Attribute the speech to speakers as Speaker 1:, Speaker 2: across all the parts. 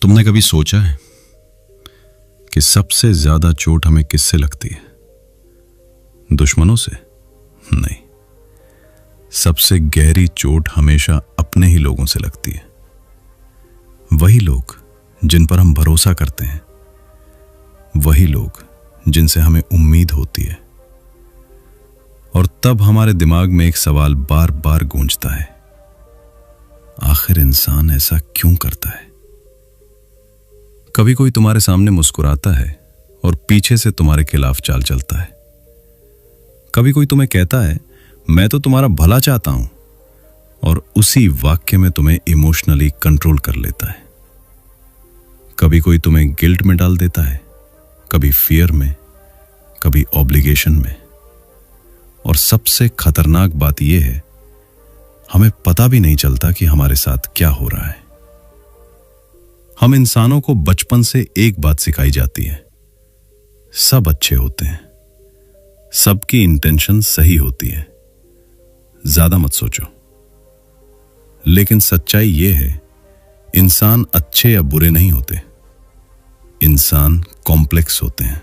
Speaker 1: तुमने कभी सोचा है कि सबसे ज्यादा चोट हमें किससे लगती है? दुश्मनों से? नहीं, सबसे गहरी चोट हमेशा अपने ही लोगों से लगती है। वही लोग जिन पर हम भरोसा करते हैं, वही लोग जिनसे हमें उम्मीद होती है। और तब हमारे दिमाग में एक सवाल बार बार गूंजता है, आखिर इंसान ऐसा क्यों करता है? कभी कोई तुम्हारे सामने मुस्कुराता है और पीछे से तुम्हारे खिलाफ चाल चलता है। कभी कोई तुम्हें कहता है मैं तो तुम्हारा भला चाहता हूं, और उसी वाक्य में तुम्हें इमोशनली कंट्रोल कर लेता है। कभी कोई तुम्हें गिल्ट में डाल देता है, कभी फियर में, कभी ऑब्लिगेशन में। और सबसे खतरनाक बात यह है, हमें पता भी नहीं चलता कि हमारे साथ क्या हो रहा है। हम इंसानों को बचपन से एक बात सिखाई जाती है, सब अच्छे होते हैं, सबकी इंटेंशन सही होती है, ज्यादा मत सोचो। लेकिन सच्चाई यह है, इंसान अच्छे या बुरे नहीं होते, इंसान कॉम्प्लेक्स होते हैं।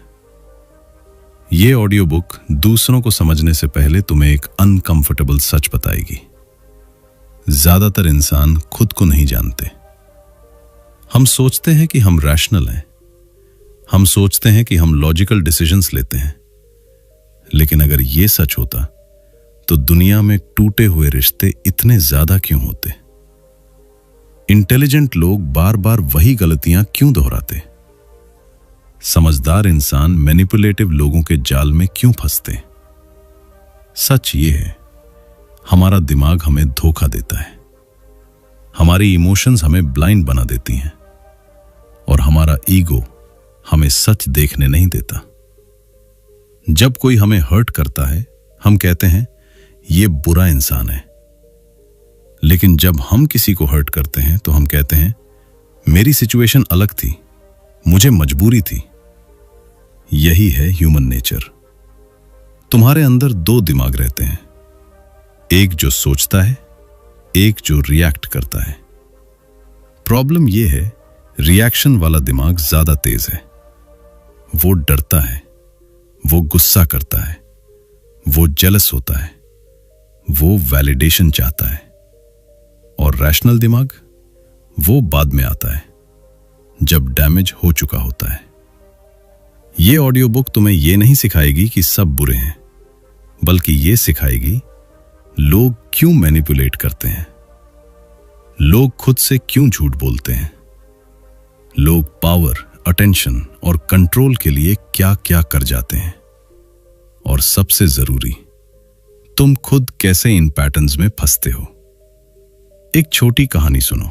Speaker 1: यह ऑडियो बुक दूसरों को समझने से पहले तुम्हें एक अनकंफर्टेबल सच बताएगी। ज्यादातर इंसान खुद को नहीं जानते। हम सोचते हैं कि हम रैशनल हैं, हम सोचते हैं कि हम लॉजिकल डिसीजंस लेते हैं। लेकिन अगर यह सच होता तो दुनिया में टूटे हुए रिश्ते इतने ज्यादा क्यों होते? इंटेलिजेंट लोग बार बार वही गलतियां क्यों दोहराते? समझदार इंसान मैनिपुलेटिव लोगों के जाल में क्यों फंसते? सच ये है, हमारा दिमाग हमें धोखा देता है, हमारी इमोशंस हमें ब्लाइंड बना देती हैं, और हमारा ईगो हमें सच देखने नहीं देता। जब कोई हमें हर्ट करता है, हम कहते हैं यह बुरा इंसान है। लेकिन जब हम किसी को हर्ट करते हैं तो हम कहते हैं मेरी सिचुएशन अलग थी, मुझे मजबूरी थी। यही है ह्यूमन नेचर। तुम्हारे अंदर दो दिमाग रहते हैं, एक जो सोचता है, एक जो रिएक्ट करता है। प्रॉब्लम यह है, रिएक्शन वाला दिमाग ज्यादा तेज है। वो डरता है, वो गुस्सा करता है, वो जेलस होता है, वो वैलिडेशन चाहता है। और रैशनल दिमाग, वो बाद में आता है, जब डैमेज हो चुका होता है। ये ऑडियो बुक तुम्हें यह नहीं सिखाएगी कि सब बुरे हैं, बल्कि यह सिखाएगी लोग क्यों मैनिपुलेट करते हैं, लोग खुद से क्यों झूठ बोलते हैं, लोग पावर, अटेंशन और कंट्रोल के लिए क्या क्या कर जाते हैं, और सबसे जरूरी, तुम खुद कैसे इन पैटर्न्स में फंसते हो। एक छोटी कहानी सुनो।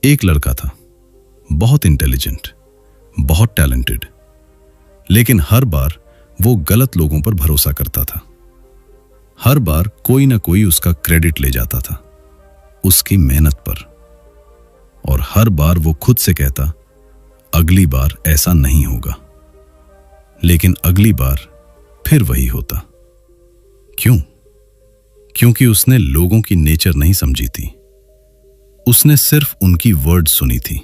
Speaker 1: एक लड़का था, बहुत इंटेलिजेंट, बहुत टैलेंटेड, लेकिन हर बार वो गलत लोगों पर भरोसा करता था। हर बार कोई ना कोई उसका क्रेडिट ले जाता था उसकी मेहनत पर, और हर बार वो खुद से कहता अगली बार ऐसा नहीं होगा। लेकिन अगली बार फिर वही होता। क्यों? क्योंकि उसने लोगों की नेचर नहीं समझी थी, उसने सिर्फ उनकी वर्ड सुनी थी।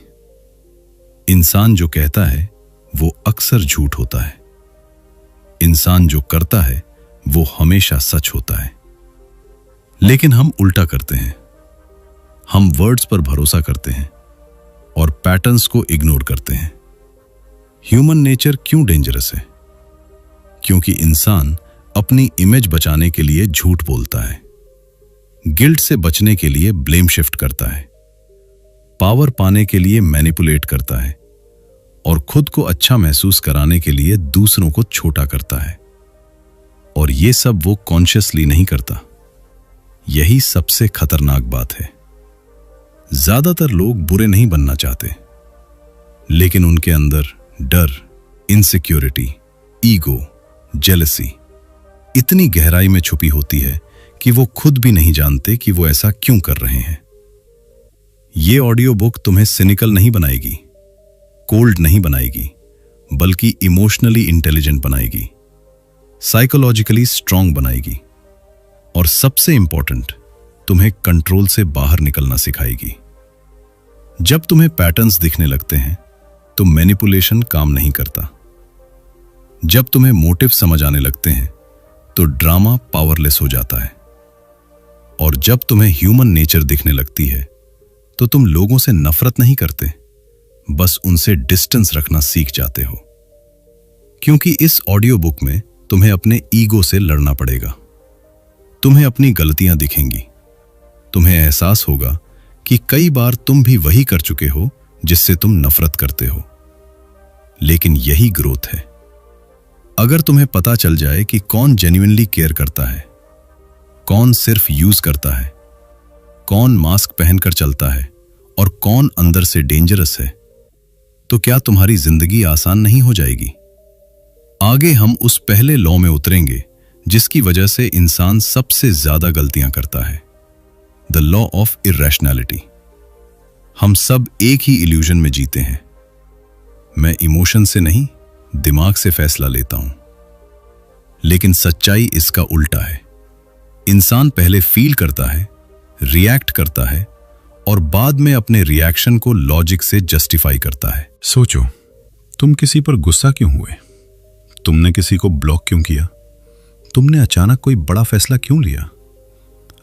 Speaker 1: इंसान जो कहता है वो अक्सर झूठ होता है, इंसान जो करता है वो हमेशा सच होता है। लेकिन हम उल्टा करते हैं, हम वर्ड्स पर भरोसा करते हैं और पैटर्न्स को इग्नोर करते हैं। ह्यूमन नेचर क्यों डेंजरस है? क्योंकि इंसान अपनी इमेज बचाने के लिए झूठ बोलता है, गिल्ट से बचने के लिए ब्लेम शिफ्ट करता है, पावर पाने के लिए मैनिपुलेट करता है, और खुद को अच्छा महसूस कराने के लिए दूसरों को छोटा करता है। और ये सब वो कॉन्शियसली नहीं करता। यही सबसे खतरनाक बात है। ज्यादातर लोग बुरे नहीं बनना चाहते, लेकिन उनके अंदर डर, इनसिक्योरिटी, ईगो, जेलसी इतनी गहराई में छुपी होती है कि वो खुद भी नहीं जानते कि वो ऐसा क्यों कर रहे हैं। ये ऑडियो बुक तुम्हें सिनिकल नहीं बनाएगी, कोल्ड नहीं बनाएगी, बल्कि इमोशनली इंटेलिजेंट बनाएगी, साइकोलॉजिकली स्ट्रांग बनाएगी, और सबसे इंपॉर्टेंट, तुम्हें कंट्रोल से बाहर निकलना सिखाएगी। जब तुम्हें पैटर्न्स दिखने लगते हैं तो मैनिपुलेशन काम नहीं करता। जब तुम्हें मोटिव समझ आने लगते हैं तो ड्रामा पावरलेस हो जाता है। और जब तुम्हें ह्यूमन नेचर दिखने लगती है तो तुम लोगों से नफरत नहीं करते, बस उनसे डिस्टेंस रखना सीख जाते हो। क्योंकि इस ऑडियो बुक में तुम्हें अपने ईगो से लड़ना पड़ेगा। तुम्हें अपनी गलतियां दिखेंगी। तुम्हें एहसास होगा कि कई बार तुम भी वही कर चुके हो जिससे तुम नफरत करते हो। लेकिन यही ग्रोथ है। अगर तुम्हें पता चल जाए कि कौन जेन्युइनली केयर करता है, कौन सिर्फ यूज करता है, कौन मास्क पहनकर चलता है और कौन अंदर से डेंजरस है, तो क्या तुम्हारी जिंदगी आसान नहीं हो जाएगी? आगे हम उस पहले लॉ में उतरेंगे जिसकी वजह से इंसान सबसे ज्यादा गलतियां करता है, द लॉ ऑफ इरैशनैलिटी। हम सब एक ही इल्यूजन में जीते हैं। मैं इमोशन से नहीं, दिमाग से फैसला लेता हूं। लेकिन सच्चाई इसका उल्टा है। इंसान पहले फील करता है, रिएक्ट करता है और बाद में अपने रिएक्शन को लॉजिक से जस्टिफाई करता है।
Speaker 2: सोचो, तुम किसी पर गुस्सा क्यों हुए? तुमने किसी को ब्लॉक क्यों किया? तुमने अचानक कोई बड़ा फैसला क्यों लिया?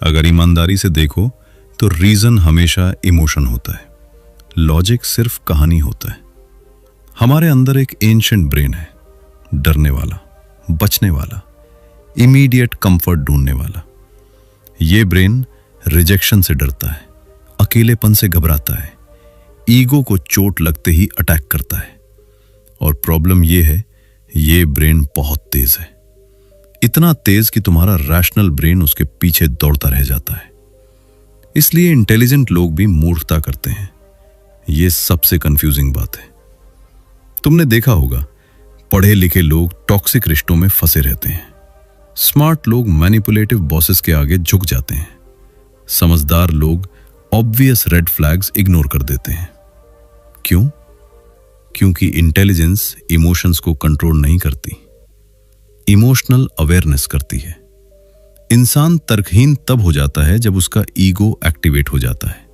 Speaker 2: अगर ईमानदारी से देखो तो रीजन हमेशा इमोशन होता है, लॉजिक सिर्फ कहानी होता है। हमारे अंदर एक एंशिएंट ब्रेन है, डरने वाला, बचने वाला, इमीडिएट कंफर्ट ढूंढने वाला। ये ब्रेन रिजेक्शन से डरता है, अकेलेपन से घबराता है, ईगो को चोट लगते ही अटैक करता है। और प्रॉब्लम ये है, ये ब्रेन बहुत तेज है, इतना तेज कि तुम्हारा रैशनल ब्रेन उसके पीछे दौड़ता रह जाता है। इसलिए इंटेलिजेंट लोग भी मूर्खता करते हैं। ये सबसे कंफ्यूजिंग बात है। तुमने देखा होगा, पढ़े लिखे लोग टॉक्सिक रिश्तों में फंसे रहते हैं। स्मार्ट लोग मैनिपुलेटिव बॉसेस के आगे झुक जाते हैं। समझदार लोग ऑब्वियस रेड फ्लैग्स इग्नोर कर देते हैं। क्यों? क्योंकि इंटेलिजेंस इमोशंस को कंट्रोल नहीं करती, इमोशनल अवेयरनेस करती है। इंसान तर्कहीन तब हो जाता है जब उसका ईगो एक्टिवेट हो जाता है।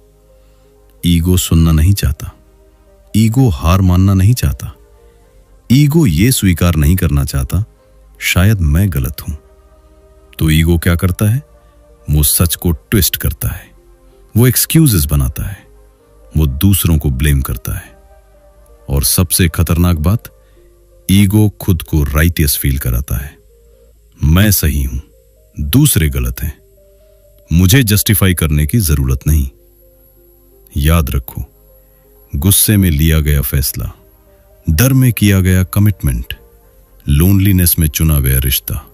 Speaker 2: ईगो सुनना नहीं चाहता, ईगो हार मानना नहीं चाहता, ईगो ये स्वीकार नहीं करना चाहता शायद मैं गलत हूं। तो ईगो क्या करता है? वो सच को ट्विस्ट करता है, वो एक्सक्यूजेस बनाता है, वो दूसरों को ब्लेम करता है। और सबसे खतरनाक बात, ईगो खुद को राइटियस फील कराता है। मैं सही हूं, दूसरे गलत हैं, मुझे जस्टिफाई करने की जरूरत नहीं। याद रखो, गुस्से में लिया गया फैसला, डर में किया गया कमिटमेंट, लोनलीनेस में चुना गया रिश्ता,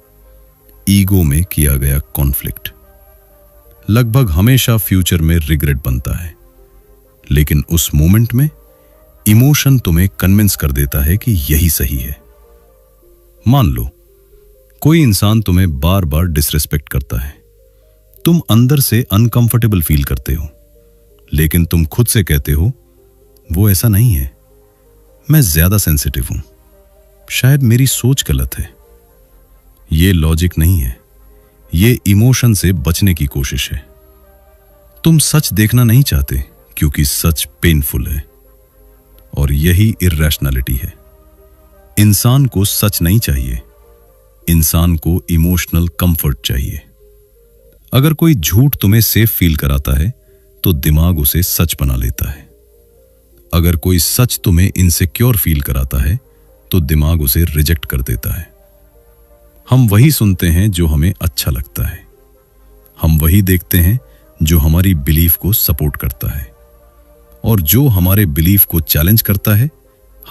Speaker 2: ईगो में किया गया कॉन्फ्लिक्ट लगभग हमेशा फ्यूचर में रिग्रेट बनता है। लेकिन उस मोमेंट में इमोशन तुम्हें कन्विंस कर देता है कि यही सही है। मान लो कोई इंसान तुम्हें बार बार डिसरिस्पेक्ट करता है। तुम अंदर से अनकंफर्टेबल फील करते हो, लेकिन तुम खुद से कहते हो वो ऐसा नहीं है, मैं ज्यादा सेंसिटिव हूं, शायद मेरी सोच गलत है। ये लॉजिक नहीं है, ये इमोशन से बचने की कोशिश है। तुम सच देखना नहीं चाहते क्योंकि सच पेनफुल है। और यही इरैशनैलिटी है। इंसान को सच नहीं चाहिए, इंसान को इमोशनल कंफर्ट चाहिए। अगर कोई झूठ तुम्हें सेफ फील कराता है तो दिमाग उसे सच बना लेता है। अगर कोई सच तुम्हें इनसिक्योर फील कराता है तो दिमाग उसे रिजेक्ट कर देता है। हम वही सुनते हैं जो हमें अच्छा लगता है, हम वही देखते हैं जो हमारी बिलीफ को सपोर्ट करता है, और जो हमारे बिलीफ को चैलेंज करता है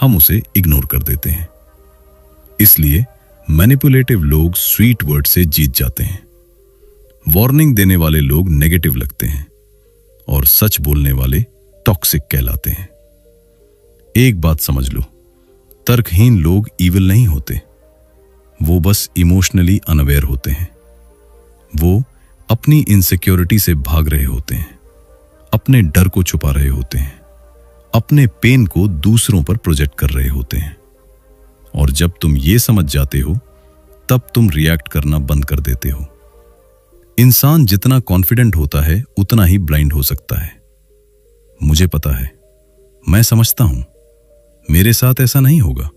Speaker 2: हम उसे इग्नोर कर देते हैं। इसलिए मैनिपुलेटिव लोग स्वीट वर्ड से जीत जाते हैं, वार्निंग देने वाले लोग नेगेटिव लगते हैं और सच बोलने वाले टॉक्सिक कहलाते हैं। एक बात समझ लो, तर्कहीन लोग इविल नहीं होते, वो बस इमोशनली अनअवेयर होते हैं। वो अपनी इनसिक्योरिटी से भाग रहे होते हैं, अपने डर को छुपा रहे होते हैं, अपने पेन को दूसरों पर प्रोजेक्ट कर रहे होते हैं। और जब तुम ये समझ जाते हो तब तुम रिएक्ट करना बंद कर देते हो। इंसान जितना कॉन्फिडेंट होता है उतना ही ब्लाइंड हो सकता है। मुझे पता है
Speaker 1: मैं समझता हूं, मेरे साथ ऐसा नहीं होगा।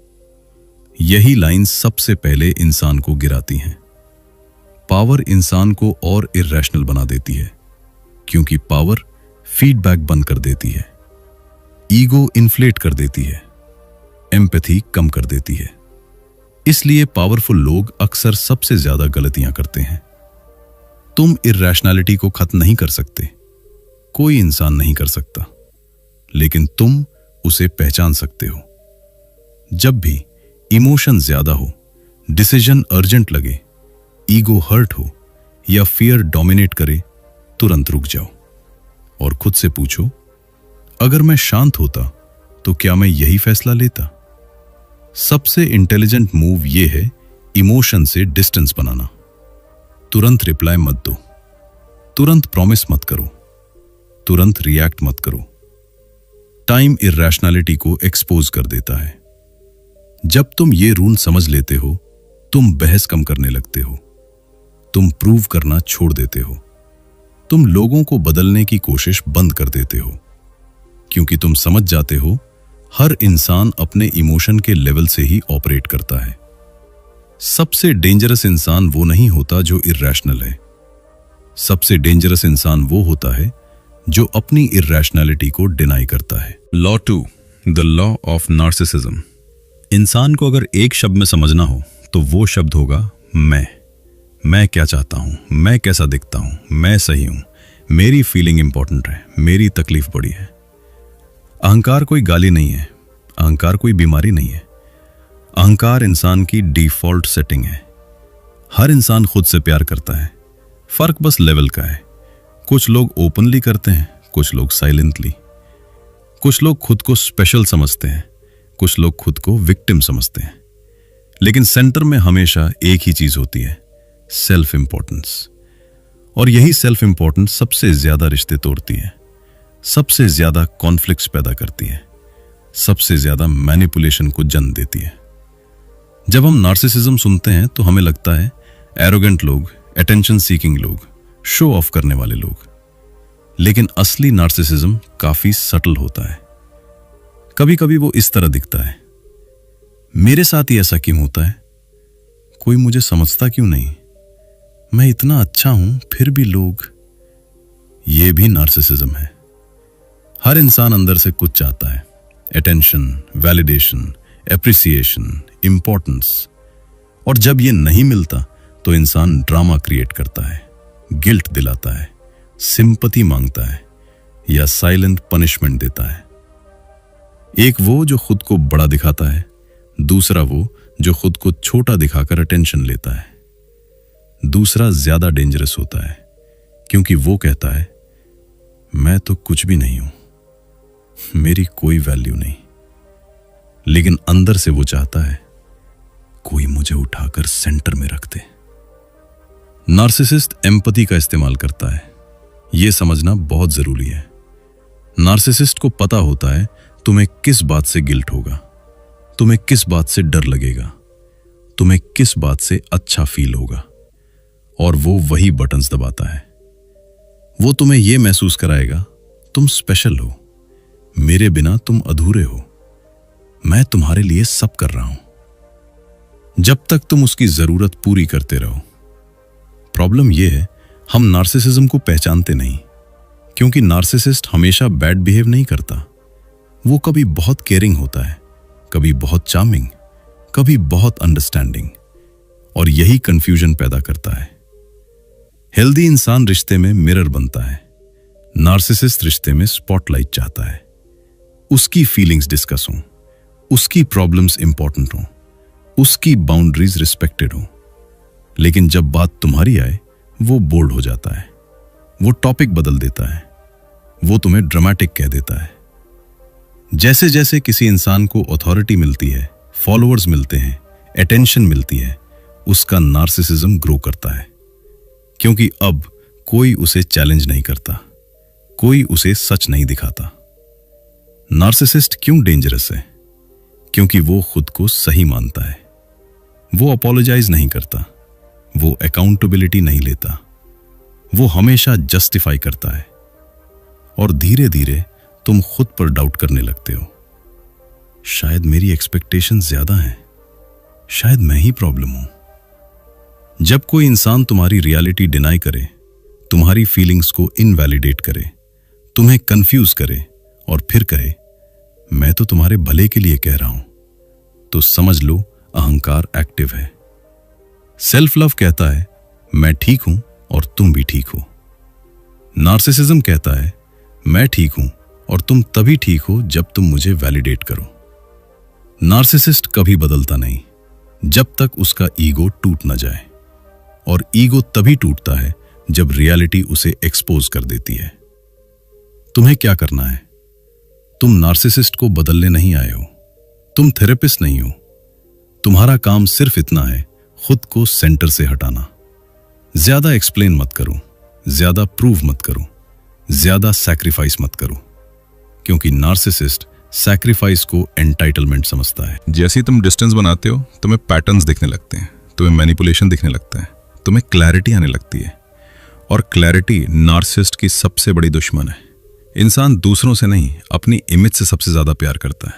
Speaker 1: यही लाइन सबसे पहले इंसान को गिराती हैं। पावर इंसान को और इर्रेशनल बना देती है, क्योंकि पावर फीडबैक बंद कर देती है, ईगो इन्फ्लेट कर देती है, एम्पैथी कम कर देती है। इसलिए पावरफुल लोग अक्सर सबसे ज्यादा गलतियां करते हैं। तुम इर्रेशनैलिटी को खत्म नहीं कर सकते, कोई इंसान नहीं कर सकता, लेकिन तुम उसे पहचान सकते हो। जब भी इमोशन ज्यादा हो, डिसीजन अर्जेंट लगे, ईगो हर्ट हो या फियर डोमिनेट करे, तुरंत रुक जाओ और खुद से पूछो, अगर मैं शांत होता तो क्या मैं यही फैसला लेता? सबसे इंटेलिजेंट मूव यह है इमोशन से डिस्टेंस बनाना। तुरंत रिप्लाई मत दो, तुरंत प्रॉमिस मत करो, तुरंत रिएक्ट मत करो। टाइम इर्रेशनैलिटी को एक्सपोज कर देता है। जब तुम ये रूल समझ लेते हो, तुम बहस कम करने लगते हो, तुम प्रूव करना छोड़ देते हो, तुम लोगों को बदलने की कोशिश बंद कर देते हो, क्योंकि तुम समझ जाते हो हर इंसान अपने इमोशन के लेवल से ही ऑपरेट करता है। सबसे डेंजरस इंसान वो नहीं होता जो इर्रेशनल है, सबसे डेंजरस इंसान वो होता है जो अपनी इर्रेशनैलिटी को डिनाई करता है।
Speaker 2: Law 2, the law of narcissism. इंसान को अगर एक शब्द में समझना हो तो वो शब्द होगा मैं क्या चाहता हूं, मैं कैसा दिखता हूं, मैं सही हूं, मेरी फीलिंग इंपॉर्टेंट है, मेरी तकलीफ बड़ी है। अहंकार कोई गाली नहीं है, अहंकार कोई बीमारी नहीं है। अहंकार इंसान की डिफॉल्ट सेटिंग है। हर इंसान खुद से प्यार करता है, फर्क बस लेवल का है। कुछ लोग ओपनली करते हैं, कुछ लोग साइलेंटली। कुछ लोग खुद को स्पेशल समझते हैं, कुछ लोग खुद को विक्टिम समझते हैं। लेकिन सेंटर में हमेशा एक ही चीज होती है, सेल्फ इंपॉर्टेंस। और यही सेल्फ इंपॉर्टेंस सबसे ज्यादा रिश्ते तोड़ती है, सबसे ज्यादा कॉन्फ्लिक्ट्स पैदा करती है, सबसे ज्यादा मैनिपुलेशन को जन्म देती है। जब हम नार्सिसिज्म सुनते हैं तो हमें लगता है एरोगेंट लोग, अटेंशन सीकिंग लोग, शो ऑफ करने वाले लोग। लेकिन असली नार्सिसिज्म काफी सटल होता है। कभी कभी वो इस तरह दिखता है, मेरे साथ ही ऐसा क्यों होता है, कोई मुझे समझता क्यों नहीं, मैं इतना अच्छा हूं फिर भी लोग। ये भी नार्सिसिज्म है। हर इंसान अंदर से कुछ चाहता है, अटेंशन, वैलिडेशन, एप्रिसिएशन, इंपॉर्टेंस। और जब ये नहीं मिलता तो इंसान ड्रामा क्रिएट करता है, गिल्ट दिलाता है, सिंपैथी मांगता है या साइलेंट पनिशमेंट देता है। एक वो जो खुद को बड़ा दिखाता है, दूसरा वो जो खुद को छोटा दिखाकर अटेंशन लेता है। दूसरा ज्यादा डेंजरस होता है, क्योंकि वो कहता है मैं तो कुछ भी नहीं हूं, मेरी कोई वैल्यू नहीं। लेकिन अंदर से वो चाहता है कोई मुझे उठाकर सेंटर में रख दे। नार्सिसिस्ट एम्पैथी का इस्तेमाल करता है, यह समझना बहुत जरूरी है। नार्सिसिस्ट को पता होता है तुम्हें किस बात से गिल्ट होगा, तुम्हें किस बात से डर लगेगा, तुम्हें किस बात से अच्छा फील होगा, और वो वही बटन्स दबाता है। वो तुम्हें यह महसूस कराएगा तुम स्पेशल हो, मेरे बिना तुम अधूरे हो, मैं तुम्हारे लिए सब कर रहा हूं। जब तक तुम उसकी जरूरत पूरी करते रहो। प्रॉब्लम यह है हम नार्सिसिज्म को पहचानते नहीं, क्योंकि नार्सिसिस्ट हमेशा बैड बिहेव नहीं करता। वो कभी बहुत केयरिंग होता है, कभी बहुत चार्मिंग, कभी बहुत अंडरस्टैंडिंग, और यही कंफ्यूजन पैदा करता है। हेल्दी इंसान रिश्ते में मिरर बनता है, नार्सिसिस्ट रिश्ते में स्पॉटलाइट चाहता है। उसकी फीलिंग्स डिस्कस हों, उसकी प्रॉब्लम्स इंपॉर्टेंट हों, उसकी बाउंड्रीज रिस्पेक्टेड हों। लेकिन जब बात तुम्हारी आए, वो बोल्ड हो जाता है, वो टॉपिक बदल देता है, वो तुम्हें ड्रामेटिक कह देता है। जैसे जैसे किसी इंसान को अथॉरिटी मिलती है, फॉलोअर्स मिलते हैं, अटेंशन मिलती है, उसका नार्सिसिज्म ग्रो करता है, क्योंकि अब कोई उसे चैलेंज नहीं करता, कोई उसे सच नहीं दिखाता। नार्सिसिस्ट क्यों डेंजरस है? क्योंकि वो खुद को सही मानता है, वो अपोलोजाइज नहीं करता, वो अकाउंटेबिलिटी नहीं लेता, वो हमेशा जस्टिफाई करता है। और धीरे धीरे
Speaker 1: तुम खुद पर डाउट करने लगते हो। शायद मेरी एक्सपेक्टेशन ज्यादा हैं, शायद मैं ही प्रॉब्लम हूं। जब कोई इंसान तुम्हारी रियलिटी डिनाई करे, तुम्हारी फीलिंग्स को इनवैलिडेट करे, तुम्हें कंफ्यूज करे और फिर कहे मैं तो तुम्हारे भले के लिए कह रहा हूं, तो समझ लो अहंकार एक्टिव है। सेल्फ लव कहता है मैं ठीक हूं और तुम भी ठीक हो। नार्सिसिज्म कहता है मैं ठीक हूं और तुम तभी ठीक हो जब तुम मुझे वैलिडेट करो। नार्सिसिस्ट कभी बदलता नहीं जब तक उसका ईगो टूट न जाए, और ईगो तभी टूटता है जब रियलिटी उसे एक्सपोज कर देती है। तुम्हें क्या करना है? तुम नार्सिसिस्ट को बदलने नहीं आए हो, तुम थेरेपिस्ट नहीं हो। तुम्हारा काम सिर्फ इतना है, खुद को सेंटर से हटाना। ज्यादा एक्सप्लेन मत करो, ज्यादा प्रूव मत करो, ज्यादा सैक्रिफाइस मत करो, क्योंकि नार्सिसिस्ट सैक्रिफाइस को एंटाइटलमेंट समझता है।
Speaker 2: जैसे ही तुम डिस्टेंस बनाते हो, तुम्हें पैटर्न्स दिखने लगते हैं, तुम्हें मैनिपुलेशन दिखने लगता है, तुम्हें क्लैरिटी आने लगती है। और क्लैरिटी नार्सिसिस्ट की सबसे बड़ी दुश्मन है। इंसान दूसरों से नहीं, अपनी इमेज से सबसे ज्यादा प्यार करता है,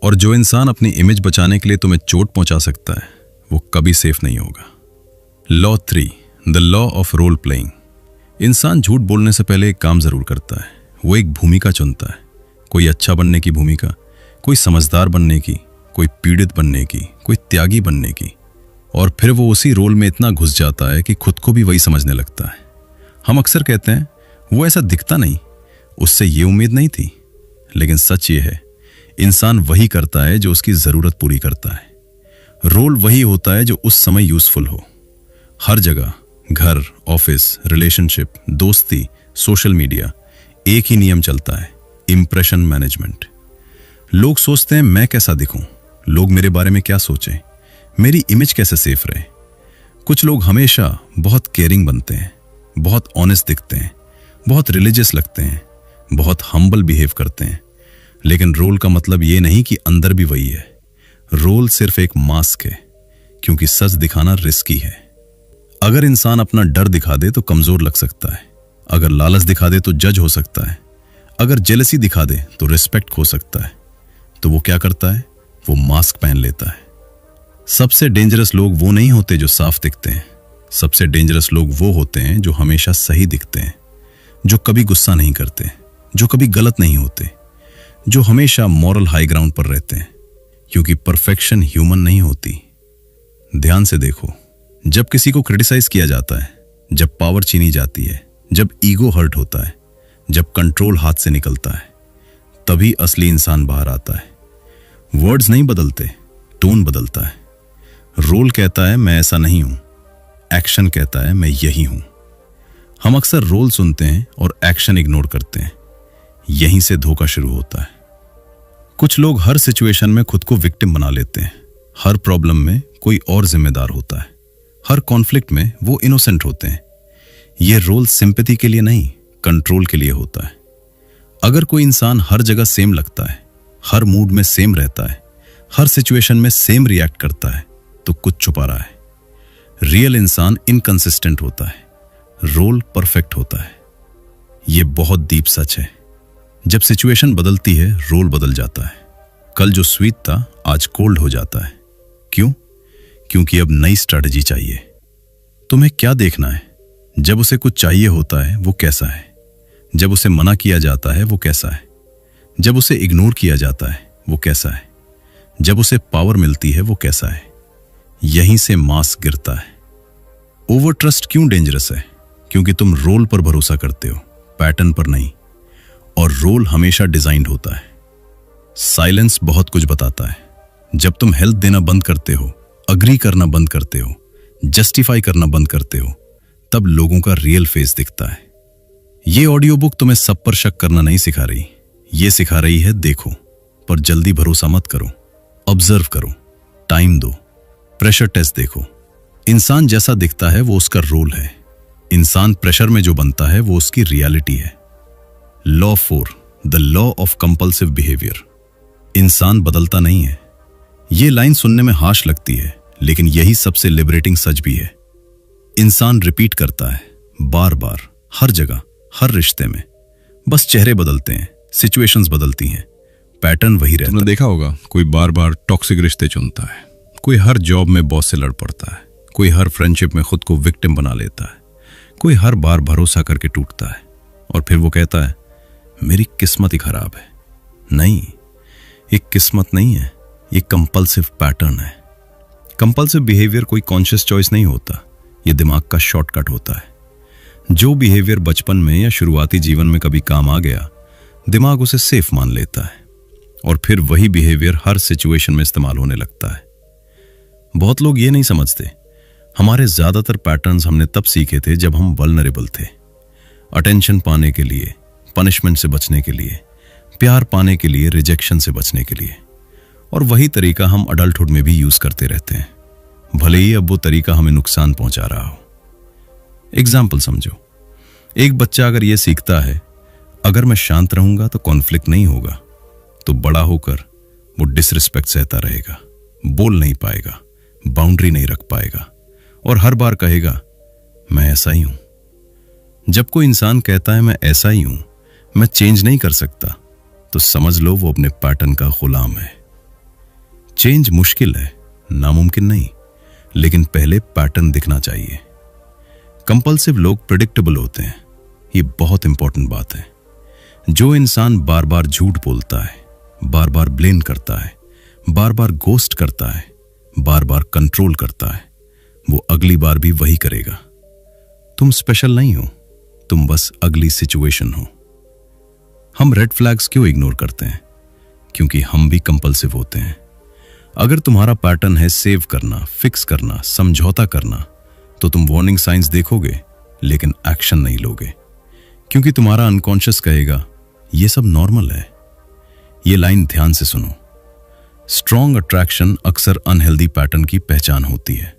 Speaker 2: और जो इंसान अपनी इमेज बचाने के लिए तुम्हें चोट पहुंचा सकता है, वो कभी सेफ नहीं होगा। Law 3, the law of role playing. इंसान झूठ बोलने से पहले एक काम जरूर करता है, वो एक भूमिका चुनता है। कोई अच्छा बनने की भूमिका, कोई समझदार बनने की, कोई पीड़ित बनने की, कोई त्यागी बनने की, और फिर वो उसी रोल में इतना घुस जाता है कि खुद को भी वही समझने लगता है। हम अक्सर कहते हैं वो ऐसा दिखता नहीं, उससे ये उम्मीद नहीं थी, लेकिन सच ये है इंसान वही करता है जो उसकी जरूरत पूरी करता है। रोल वही होता है जो उस समय यूजफुल हो। हर जगह, घर, ऑफिस, रिलेशनशिप, दोस्ती, सोशल मीडिया, एक ही नियम चलता है, इंप्रेशन मैनेजमेंट। लोग सोचते हैं मैं कैसा दिखूं, लोग मेरे बारे में क्या सोचें, मेरी इमेज कैसे सेफ रहे। कुछ लोग हमेशा बहुत केयरिंग बनते हैं, बहुत ऑनेस्ट दिखते हैं, बहुत रिलीजियस लगते हैं, बहुत हम्बल बिहेव करते हैं, लेकिन रोल का मतलब ये नहीं कि अंदर भी वही है। रोल सिर्फ एक मास्क है, क्योंकि सच दिखाना रिस्की है। अगर इंसान अपना डर दिखा दे तो कमजोर लग सकता है, अगर लालच दिखा दे तो जज हो सकता है, अगर जेलसी दिखा दे तो रिस्पेक्ट खो सकता है। तो वो क्या करता है? वो मास्क पहन लेता है। सबसे डेंजरस लोग वो नहीं होते जो साफ दिखते हैं, सबसे डेंजरस लोग वो होते हैं जो हमेशा सही दिखते हैं, जो कभी गुस्सा नहीं करते, जो कभी गलत नहीं होते, जो हमेशा मॉरल हाई ग्राउंड पर रहते हैं, क्योंकि परफेक्शन ह्यूमन नहीं होती। ध्यान से देखो, जब किसी को क्रिटिसाइज किया जाता है, जब पावर छीनी जाती है, जब ईगो हर्ट होता है, जब कंट्रोल हाथ से निकलता है, तभी असली इंसान बाहर आता है। वर्ड्स नहीं बदलते, टोन बदलता है। रोल कहता है मैं ऐसा नहीं हूं, एक्शन कहता है मैं यही हूं। हम अक्सर रोल सुनते हैं और एक्शन इग्नोर करते हैं, यहीं से धोखा शुरू होता है। कुछ लोग हर सिचुएशन में खुद को विक्टिम बना लेते हैं, हर प्रॉब्लम में कोई और जिम्मेदार होता है, हर कॉन्फ्लिक्ट में वो इनोसेंट होते हैं। ये रोल सिंपैथी के लिए नहीं, कंट्रोल के लिए होता है। अगर कोई इंसान हर जगह सेम लगता है, हर मूड में सेम रहता है, हर सिचुएशन में सेम रिएक्ट करता है, तो कुछ छुपा रहा है। रियल इंसान इनकंसिस्टेंट होता है, रोल परफेक्ट होता है। यह बहुत डीप सच है। जब सिचुएशन बदलती है, रोल बदल जाता है। कल जो स्वीट था आज कोल्ड हो जाता है। क्यों? क्योंकि अब नई स्ट्रैटेजी चाहिए। तुम्हें क्या देखना है? जब उसे कुछ चाहिए होता है वो कैसा है, जब उसे मना किया जाता है वो कैसा है, जब उसे इग्नोर किया जाता है वो कैसा है, जब उसे पावर मिलती है वो कैसा है। यहीं से मास्क गिरता है। ओवर ट्रस्ट क्यों डेंजरस है? क्योंकि तुम रोल पर भरोसा करते हो, पैटर्न पर नहीं, और रोल हमेशा डिजाइंड होता है। साइलेंस बहुत कुछ बताता है। जब तुम हेल्प देना बंद करते हो, अग्री करना बंद करते हो, जस्टिफाई करना बंद करते हो, तब लोगों का रियल फेस दिखता है। ये ऑडियो बुक तुम्हें सब पर शक करना नहीं सिखा रही, ये सिखा रही है देखो, पर जल्दी भरोसा मत करो, ऑब्जर्व करो, टाइम दो, प्रेशर टेस्ट देखो। इंसान जैसा दिखता है वो उसका रोल है, इंसान प्रेशर में जो बनता है वो उसकी रियलिटी है। Law 4, the law of compulsive behaviour. इंसान बदलता नहीं है। ये लाइन सुनने में हार्श लगती है, लेकिन यही सबसे लिबरेटिंग सच भी है। इंसान रिपीट करता है, बार बार, हर जगह, हर रिश्ते में। बस चेहरे बदलते हैं,
Speaker 1: सिचुएशंस बदलती हैं, पैटर्न वही रहता है।
Speaker 2: तुमने देखा होगा, कोई बार बार टॉक्सिक रिश्ते चुनता है, कोई हर जॉब में बॉस से लड़ पड़ता है, कोई हर फ्रेंडशिप में खुद को विक्टिम बना लेता है, कोई हर बार भरोसा करके टूटता है और फिर वो कहता है मेरी किस्मत ही खराब है। नहीं, ये किस्मत नहीं है, ये कंपल्सिव पैटर्न है। कंपल्सिव बिहेवियर कोई कॉन्शियस चॉइस नहीं होता, ये दिमाग का शॉर्टकट होता है। जो बिहेवियर बचपन में या शुरुआती जीवन में कभी काम आ गया, दिमाग उसे सेफ मान लेता है और फिर वही बिहेवियर हर सिचुएशन में इस्तेमाल होने लगता है। बहुत लोग ये नहीं समझते, हमारे ज्यादातर पैटर्न्स हमने तब सीखे थे जब हम वल्नरेबल थे। अटेंशन पाने के लिए, पनिशमेंट से बचने के लिए, प्यार पाने के लिए, रिजेक्शन से बचने के लिए, और वही तरीका हम अडल्टहुड में भी यूज करते रहते हैं, भले ही अब वो तरीका हमें नुकसान पहुंचा रहा हो। एग्जाम्पल समझो, एक बच्चा अगर यह सीखता है अगर मैं शांत रहूंगा तो कॉन्फ्लिक्ट नहीं होगा, तो बड़ा होकर वो डिसरिस्पेक्ट सहता रहेगा, बोल नहीं पाएगा, बाउंड्री नहीं रख पाएगा और हर बार कहेगा मैं ऐसा ही हूं। जब कोई इंसान कहता है मैं ऐसा ही हूं, मैं चेंज नहीं कर सकता, तो समझ लो वो अपने पैटर्न का गुलाम है। चेंज मुश्किल है, नामुमकिन नहीं, लेकिन पहले पैटर्न दिखना चाहिए। कंपल्सिव लोग प्रेडिक्टेबल होते हैं, ये बहुत इंपॉर्टेंट बात है। जो इंसान बार बार झूठ बोलता है, बार बार ब्लेम करता है, बार बार गोस्ट करता है, बार बार कंट्रोल करता है, वो अगली बार भी वही करेगा। तुम स्पेशल नहीं हो, तुम बस अगली सिचुएशन हो। हम रेड फ्लैग्स क्यों इग्नोर करते हैं? क्योंकि हम भी कंपल्सिव होते हैं। अगर तुम्हारा पैटर्न है सेव करना, फिक्स करना, समझौता करना, तो तुम वार्निंग साइंस देखोगे लेकिन एक्शन नहीं लोगे, क्योंकि तुम्हारा अनकॉन्शियस कहेगा ये सब नॉर्मल है। ये लाइन ध्यान से सुनो, स्ट्रॉन्ग अट्रैक्शन अक्सर अनहेल्दी पैटर्न की पहचान होती है,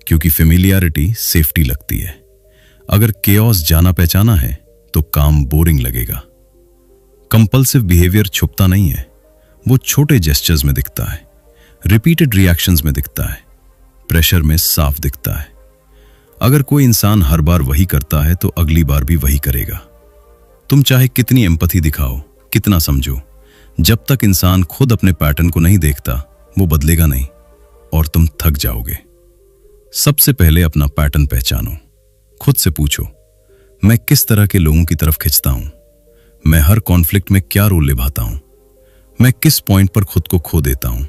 Speaker 2: क्योंकि फेमिलियरिटी सेफ्टी लगती है। अगर केओस जाना पहचाना है तो काम बोरिंग लगेगा। कंपल्सिव बिहेवियर छुपता नहीं है, वो छोटे जेस्चर्स में दिखता है, रिपीटेड रिएक्शंस में दिखता है, प्रेशर में साफ दिखता है। अगर कोई इंसान हर बार वही करता है तो अगली बार भी वही करेगा। तुम चाहे कितनी एम्पैथी दिखाओ, कितना समझो, जब तक इंसान खुद अपने पैटर्न को नहीं देखता वो बदलेगा नहीं और तुम थक जाओगे। सबसे पहले अपना पैटर्न पहचानो। खुद से पूछो, मैं किस तरह के लोगों की तरफ खिंचता हूं? मैं हर कॉन्फ्लिक्ट में क्या रोल निभाता हूं? मैं किस पॉइंट पर खुद को खो देता हूं?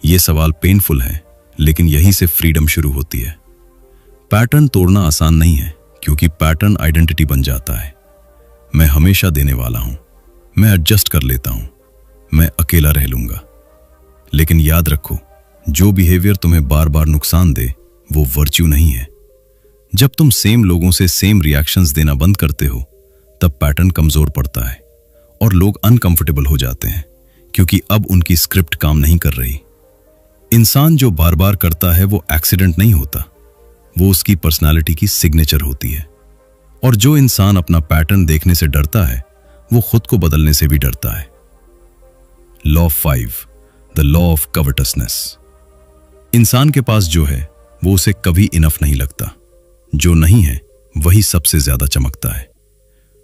Speaker 2: ये सवाल पेनफुल है, लेकिन यहीं से फ्रीडम शुरू होती है। पैटर्न तोड़ना आसान नहीं है, क्योंकि पैटर्न आइडेंटिटी बन जाता है। मैं हमेशा देने वाला हूं, मैं एडजस्ट कर लेता हूं, मैं अकेला रह लूंगा। लेकिन याद रखो, जो बिहेवियर तुम्हें बार बार नुकसान दे वो वर्च्यू नहीं है। जब तुम सेम लोगों से सेम रिएक्शंस देना बंद करते हो तब पैटर्न कमजोर पड़ता है और लोग अनकंफर्टेबल हो जाते हैं, क्योंकि अब उनकी स्क्रिप्ट काम नहीं कर रही। इंसान जो बार बार करता है वो एक्सीडेंट नहीं होता, वो उसकी पर्सनालिटी की सिग्नेचर होती है। और जो इंसान अपना पैटर्न देखने से डरता है वो खुद को बदलने से भी डरता है। Law 5, the law of covetousness. इंसान के पास जो है वो उसे कभी इनफ नहीं लगता, जो नहीं है वही सबसे ज्यादा चमकता है।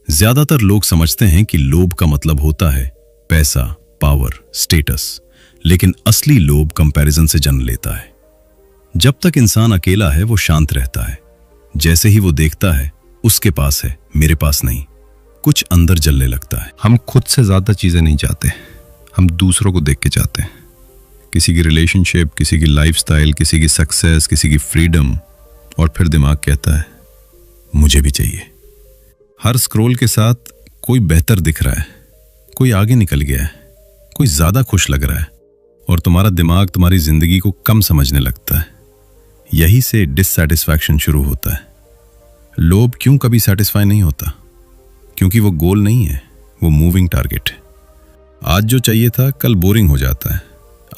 Speaker 2: ज्यादातर लोग समझते हैं कि लोभ का मतलब होता है पैसा, पावर, स्टेटस, लेकिन असली लोभ कंपैरिजन से जन्म लेता है। जब तक इंसान अकेला है वो शांत रहता है, जैसे ही वो देखता है उसके पास है, मेरे पास नहीं, कुछ अंदर जलने लगता है। हम खुद से ज्यादा चीजें नहीं चाहते, हम दूसरों को देख के चाहते हैं। किसी की रिलेशनशिप, किसी की लाइफस्टाइल, किसी की सक्सेस, किसी की फ्रीडम, और फिर दिमाग कहता है मुझे भी चाहिए। हर स्क्रॉल के साथ कोई बेहतर दिख रहा है, कोई आगे निकल गया है, कोई ज्यादा खुश लग रहा है, और तुम्हारा दिमाग तुम्हारी जिंदगी को कम समझने लगता है। यही से डिससैटिस्फैक्शन शुरू होता है। लोभ क्यों कभी सेटिस्फाई नहीं होता? क्योंकि वो गोल नहीं है, वो मूविंग टारगेट है। आज जो चाहिए था कल बोरिंग हो जाता है,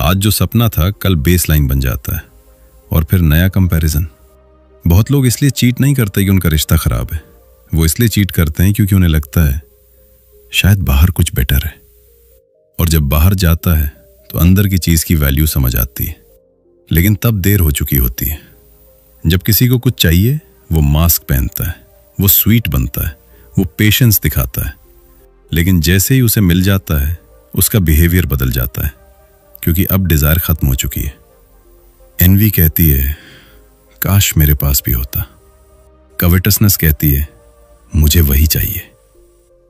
Speaker 2: आज जो सपना था कल बेसलाइन बन जाता है, और फिर नया कंपैरिजन। बहुत लोग इसलिए चीट नहीं करते कि उनका रिश्ता खराब है, वो इसलिए चीट करते हैं क्योंकि उन्हें लगता है शायद बाहर कुछ बेटर है। और जब बाहर जाता है तो अंदर की चीज की वैल्यू समझ आती है, लेकिन तब देर हो चुकी होती है। जब किसी को कुछ चाहिए वो मास्क पहनता है, वो स्वीट बनता है, वो पेशेंस दिखाता है,
Speaker 1: लेकिन जैसे ही उसे मिल जाता है उसका बिहेवियर बदल जाता है, क्योंकि अब डिजायर खत्म हो चुकी है। एनवी कहती है काश मेरे पास भी होता। कविटसनेस कहती है मुझे वही चाहिए।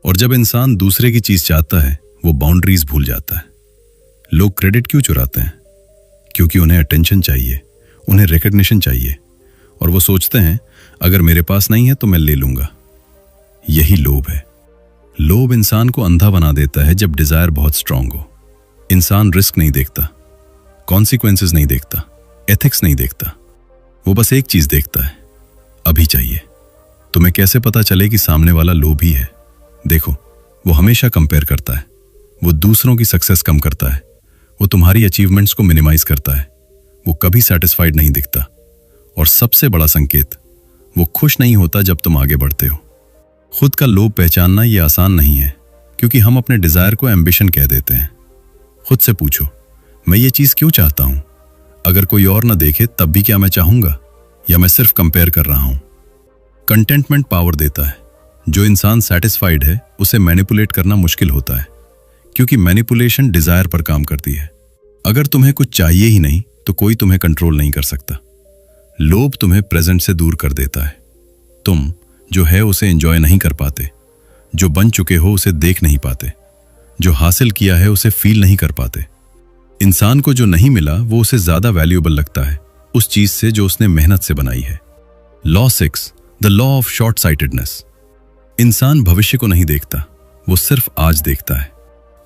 Speaker 1: और जब इंसान दूसरे की चीज चाहता है वो बाउंड्रीज भूल जाता है। लोग क्रेडिट क्यों चुराते हैं? क्योंकि उन्हें अटेंशन चाहिए, उन्हें रिकग्निशन चाहिए, और वो सोचते हैं अगर मेरे पास नहीं है तो मैं ले लूंगा। यही लोभ है। लोभ इंसान को अंधा बना देता है जब डिजायर बहुत स्ट्रांग हो। इंसान रिस्क नहीं देखता, कॉन्सिक्वेंसेस नहीं देखता, एथिक्स नहीं देखता। वो बस एक चीज देखता है, अभी चाहिए। तुम्हें कैसे पता चले कि सामने वाला लोभी है? देखो, वो हमेशा कंपेयर करता है, वो दूसरों की सक्सेस कम करता है, वो तुम्हारी अचीवमेंट्स को मिनिमाइज करता है, वो कभी सेटिस्फाइड नहीं दिखता। और सबसे बड़ा संकेत, वो खुश नहीं होता जब तुम आगे बढ़ते हो। खुद का लोभ पहचानना ये आसान नहीं है, क्योंकि हम अपने डिजायर को एम्बिशन कह देते हैं। खुद से पूछो, मैं ये चीज क्यों चाहता हूं? अगर कोई और ना देखे तब भी क्या मैं चाहूंगा, या मैं सिर्फ कंपेयर कर रहा हूं? कंटेंटमेंट पावर देता है। जो इंसान सेटिस्फाइड है उसे मैनिपुलेट करना मुश्किल होता है, क्योंकि मैनिपुलेशन डिजायर पर काम करती है। अगर तुम्हें कुछ चाहिए ही नहीं तो कोई तुम्हें कंट्रोल नहीं कर सकता। लोभ तुम्हें प्रेजेंट से दूर कर देता है। तुम जो है उसे एंजॉय नहीं कर पाते, जो बन चुके हो उसे देख नहीं पाते, जो हासिल किया है उसे फील नहीं कर पाते। इंसान को जो नहीं मिला वो उसे ज्यादा वैल्यूएबल लगता है उस चीज से जो उसने मेहनत से बनाई है। Law 6, the law of short sightedness. इंसान भविष्य को नहीं देखता, वो सिर्फ आज देखता है।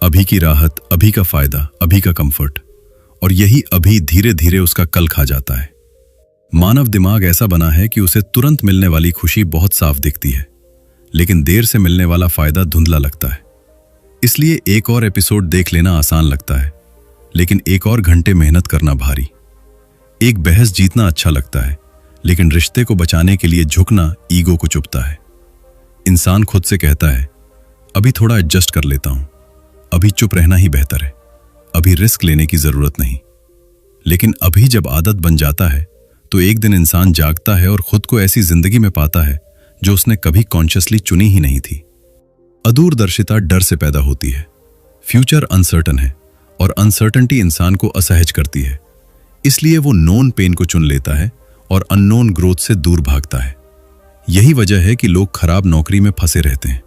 Speaker 1: अभी की राहत, अभी का फायदा, अभी का कंफर्ट, और यही अभी धीरे धीरे उसका कल खा जाता है। मानव दिमाग ऐसा बना है कि उसे तुरंत मिलने वाली खुशी बहुत साफ दिखती है, लेकिन देर से मिलने वाला फायदा धुंधला लगता है। इसलिए एक और एपिसोड देख लेना आसान लगता है, लेकिन एक और घंटे मेहनत करना भारी। एक बहस जीतना अच्छा लगता है, लेकिन रिश्ते को बचाने के लिए झुकना ईगो को चुभता है। इंसान खुद से कहता है अभी थोड़ा एडजस्ट कर लेता हूं, अभी चुप रहना ही बेहतर है, अभी रिस्क लेने की जरूरत नहीं। लेकिन अभी जब आदत बन जाता है तो एक दिन इंसान जागता है और खुद को ऐसी जिंदगी में पाता है जो उसने कभी कॉन्शियसली चुनी ही नहीं थी। अदूरदर्शिता डर से पैदा होती है। फ्यूचर अनसर्टन है और अनसर्टनिटी इंसान को असहज करती है, इसलिए वो नोन पेन को चुन लेता है और अननोन ग्रोथ से दूर भागता है। यही वजह है कि लोग खराब नौकरी में फंसे रहते हैं,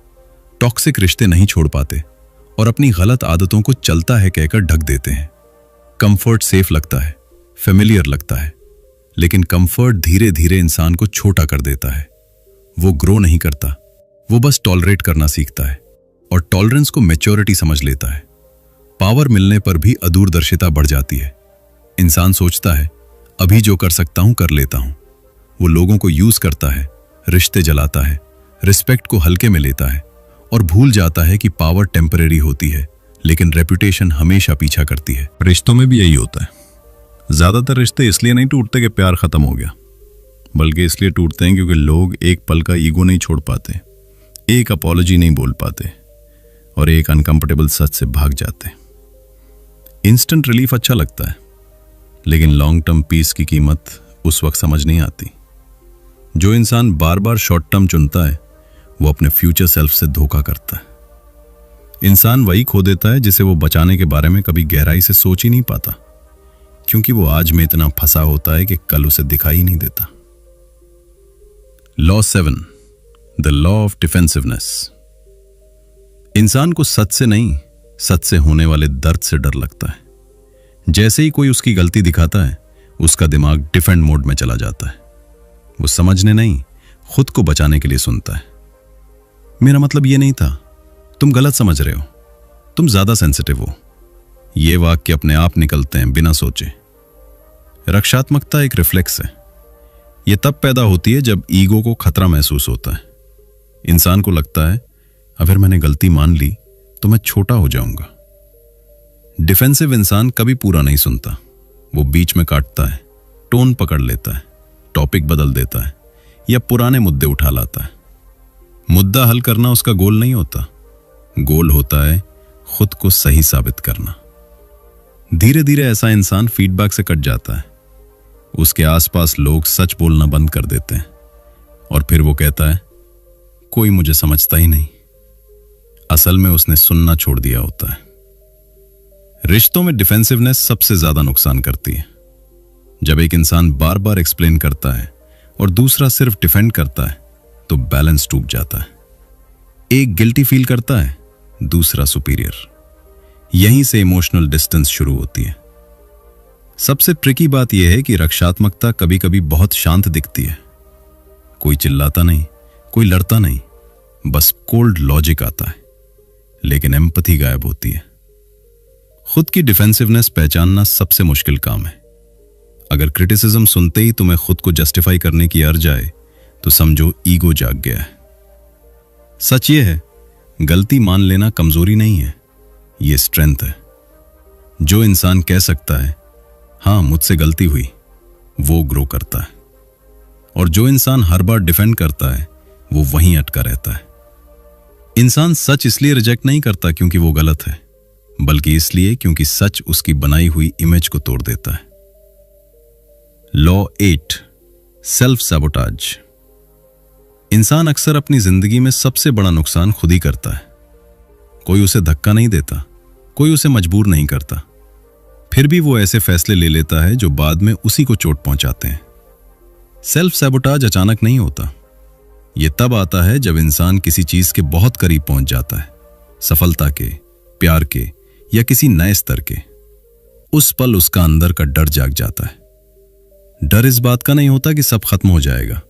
Speaker 1: टॉक्सिक रिश्ते नहीं छोड़ पाते और अपनी गलत आदतों को चलता है कहकर ढक देते हैं। कंफर्ट सेफ लगता है, फेमिलियर लगता है, लेकिन कंफर्ट धीरे धीरे इंसान को छोटा कर देता है। वो ग्रो नहीं करता, वो बस टॉलरेट करना सीखता है और टॉलरेंस को मैच्योरिटी समझ लेता है। पावर मिलने पर भी अदूरदर्शिता बढ़ जाती है। इंसान सोचता है अभी जो कर सकता हूं कर लेता हूं। वो लोगों को यूज करता है, रिश्ते जलाता है, रिस्पेक्ट को हल्के में लेता है और भूल जाता है कि पावर टेम्परेरी होती है, लेकिन रेपुटेशन हमेशा पीछा करती है।
Speaker 2: रिश्तों में भी यही होता है। ज्यादातर रिश्ते इसलिए नहीं टूटते कि प्यार खत्म हो गया, बल्कि इसलिए टूटते हैं क्योंकि लोग एक पल का ईगो नहीं छोड़ पाते, एक अपॉलॉजी नहीं बोल पाते और एक अनकंफर्टेबल सच से भाग जाते। इंस्टेंट रिलीफ अच्छा लगता है, लेकिन लॉन्ग टर्म पीस की कीमत उस वक्त समझ नहीं आती। जो इंसान बार बार शॉर्ट टर्म चुनता है वो अपने फ्यूचर सेल्फ से धोखा करता है। इंसान वही खो देता है जिसे वो बचाने के बारे में कभी गहराई से सोच ही नहीं पाता, क्योंकि वो आज में इतना फंसा होता है कि कल उसे दिखाई नहीं देता। Law 7, the law of defensiveness. इंसान को सच से नहीं, सच से होने वाले दर्द से डर लगता है। जैसे ही कोई उसकी गलती दिखाता है उसका दिमाग डिफेंड मोड में चला जाता है। वो समझने नहीं, खुद को बचाने के लिए सुनता है। मेरा मतलब ये नहीं था, तुम गलत समझ रहे हो, तुम ज्यादा सेंसिटिव हो। ये वाक्य अपने आप निकलते हैं बिना सोचे। रक्षात्मकता एक रिफ्लेक्स है। यह तब पैदा होती है जब ईगो को खतरा महसूस होता है। इंसान को लगता है अगर मैंने गलती मान ली तो मैं छोटा हो जाऊंगा। डिफेंसिव इंसान कभी पूरा नहीं सुनता। वो बीच में काटता है, टोन पकड़ लेता है, टॉपिक बदल देता है या पुराने मुद्दे उठा लाता है। मुद्दा हल करना उसका गोल नहीं होता, गोल होता है खुद को सही साबित करना। धीरे धीरे ऐसा इंसान फीडबैक से कट जाता है। उसके आसपास लोग सच बोलना बंद कर देते हैं और फिर वो कहता है कोई मुझे समझता ही नहीं।
Speaker 1: असल में उसने सुनना छोड़ दिया होता है। रिश्तों में डिफेंसिवनेस सबसे ज्यादा नुकसान करती है। जब एक इंसान बार बार एक्सप्लेन करता है और दूसरा सिर्फ डिफेंड करता है तो बैलेंस टूट जाता है। एक गिल्टी फील करता है, दूसरा सुपीरियर। यहीं से इमोशनल डिस्टेंस शुरू होती है। सबसे ट्रिकी बात यह है कि रक्षात्मकता कभी कभी बहुत शांत दिखती है। कोई चिल्लाता नहीं, कोई लड़ता नहीं, बस कोल्ड लॉजिक आता है, लेकिन एम्पैथी गायब होती है। खुद की डिफेंसिवनेस पहचानना सबसे मुश्किल काम है। अगर क्रिटिसिज्म सुनते ही तुम्हें खुद को जस्टिफाई करने की अर्ज आए तो समझो ईगो जाग गया है। सच ये है, गलती मान लेना कमजोरी नहीं है, ये स्ट्रेंथ है। जो इंसान कह सकता है हां मुझसे गलती हुई, वो ग्रो करता है। और जो इंसान हर बार डिफेंड करता है वो वहीं अटका रहता है। इंसान सच इसलिए रिजेक्ट नहीं करता क्योंकि वो गलत है, बल्कि इसलिए क्योंकि सच उसकी बनाई हुई इमेज को तोड़ देता है। Law 8, self sabotage. इंसान अक्सर अपनी जिंदगी में सबसे बड़ा नुकसान खुद ही करता है। कोई उसे धक्का नहीं देता, कोई उसे मजबूर नहीं करता, फिर भी वो ऐसे फैसले ले लेता है जो बाद में उसी को चोट पहुंचाते हैं। सेल्फ सैबोटाज अचानक नहीं होता। यह तब आता है जब इंसान किसी चीज के बहुत करीब पहुंच जाता है, सफलता के, प्यार के या किसी नए स्तर के। उस पल उसका अंदर का डर जाग जाता है। डर इस बात का नहीं होता कि सब खत्म हो जाएगा,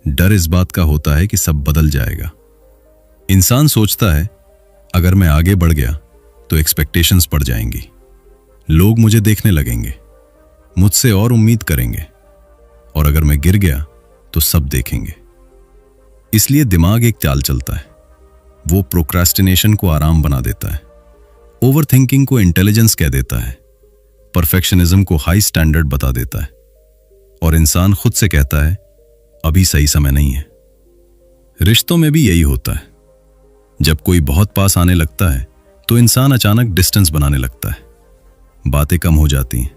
Speaker 1: डर इस बात का होता है कि सब बदल जाएगा। इंसान सोचता है अगर मैं आगे बढ़ गया तो एक्सपेक्टेशंस बढ़ जाएंगी, लोग मुझे देखने लगेंगे, मुझसे और उम्मीद करेंगे, और अगर मैं गिर गया तो सब देखेंगे। इसलिए दिमाग एक चाल चलता है। वो प्रोक्रास्टिनेशन को आराम बना देता है, ओवर थिंकिंग को इंटेलिजेंस कह देता है, परफेक्शनिज्म को हाई स्टैंडर्ड बता देता है, और इंसान खुद से कहता है अभी सही समय नहीं है। रिश्तों में भी यही होता है। जब कोई बहुत पास आने लगता है तो इंसान अचानक डिस्टेंस बनाने लगता है, बातें कम हो जाती हैं,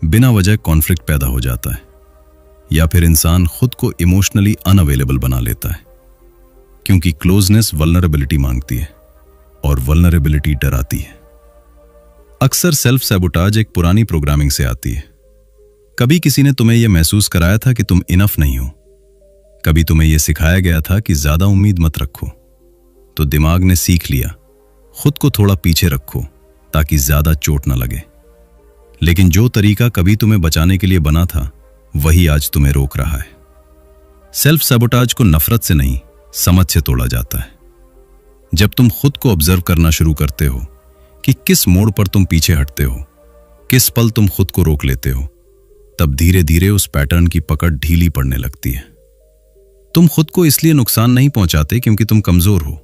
Speaker 1: बिना वजह कॉन्फ्लिक्ट पैदा हो जाता है, या फिर इंसान खुद को इमोशनली अनअवेलेबल बना लेता है, क्योंकि क्लोजनेस वल्नरेबिलिटी मांगती है और वल्नरेबिलिटी डराती है। अक्सर सेल्फ सैबोटाज एक पुरानी प्रोग्रामिंग से आती है। कभी किसी ने तुम्हें यह महसूस कराया था कि तुम इनफ नहीं हो, कभी तुम्हें यह सिखाया गया था कि ज्यादा उम्मीद मत रखो, तो दिमाग ने सीख लिया खुद को थोड़ा पीछे रखो ताकि ज्यादा चोट ना लगे। लेकिन जो तरीका कभी तुम्हें बचाने के लिए बना था वही आज तुम्हें रोक रहा है। सेल्फ सैबोटाज को नफरत से नहीं, समझ से तोड़ा जाता है। जब तुम खुद को ऑब्जर्व करना शुरू करते हो कि किस मोड़ पर तुम पीछे हटते हो, किस पल तुम खुद को रोक लेते हो, तब धीरे धीरे उस पैटर्न की पकड़ ढीली पड़ने लगती है। तुम खुद को इसलिए नुकसान नहीं पहुंचाते क्योंकि तुम कमजोर हो,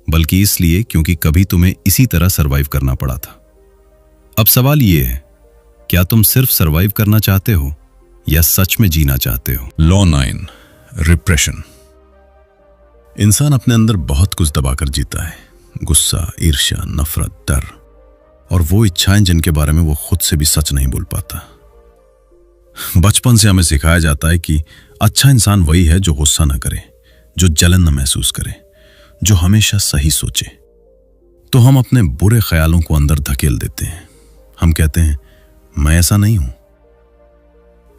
Speaker 1: बल्कि इसलिए क्योंकि कभी तुम्हें इसी तरह सरवाइव करना पड़ा था। अब सवाल यह है, क्या तुम सिर्फ सरवाइव करना चाहते हो या सच में जीना चाहते हो?
Speaker 2: Law 9, repression. इंसान अपने अंदर बहुत कुछ दबाकर जीता है, गुस्सा, ईर्ष्या, नफरत, डर, और वो इच्छाएं जिनके बारे में वो खुद से भी सच नहीं बोल पाता। बचपन से हमें सिखाया जाता है कि अच्छा इंसान वही है जो गुस्सा न करे, जो जलन न महसूस करे, जो हमेशा सही सोचे। तो हम अपने बुरे ख्यालों को अंदर धकेल देते हैं। हम कहते हैं मैं ऐसा नहीं हूं।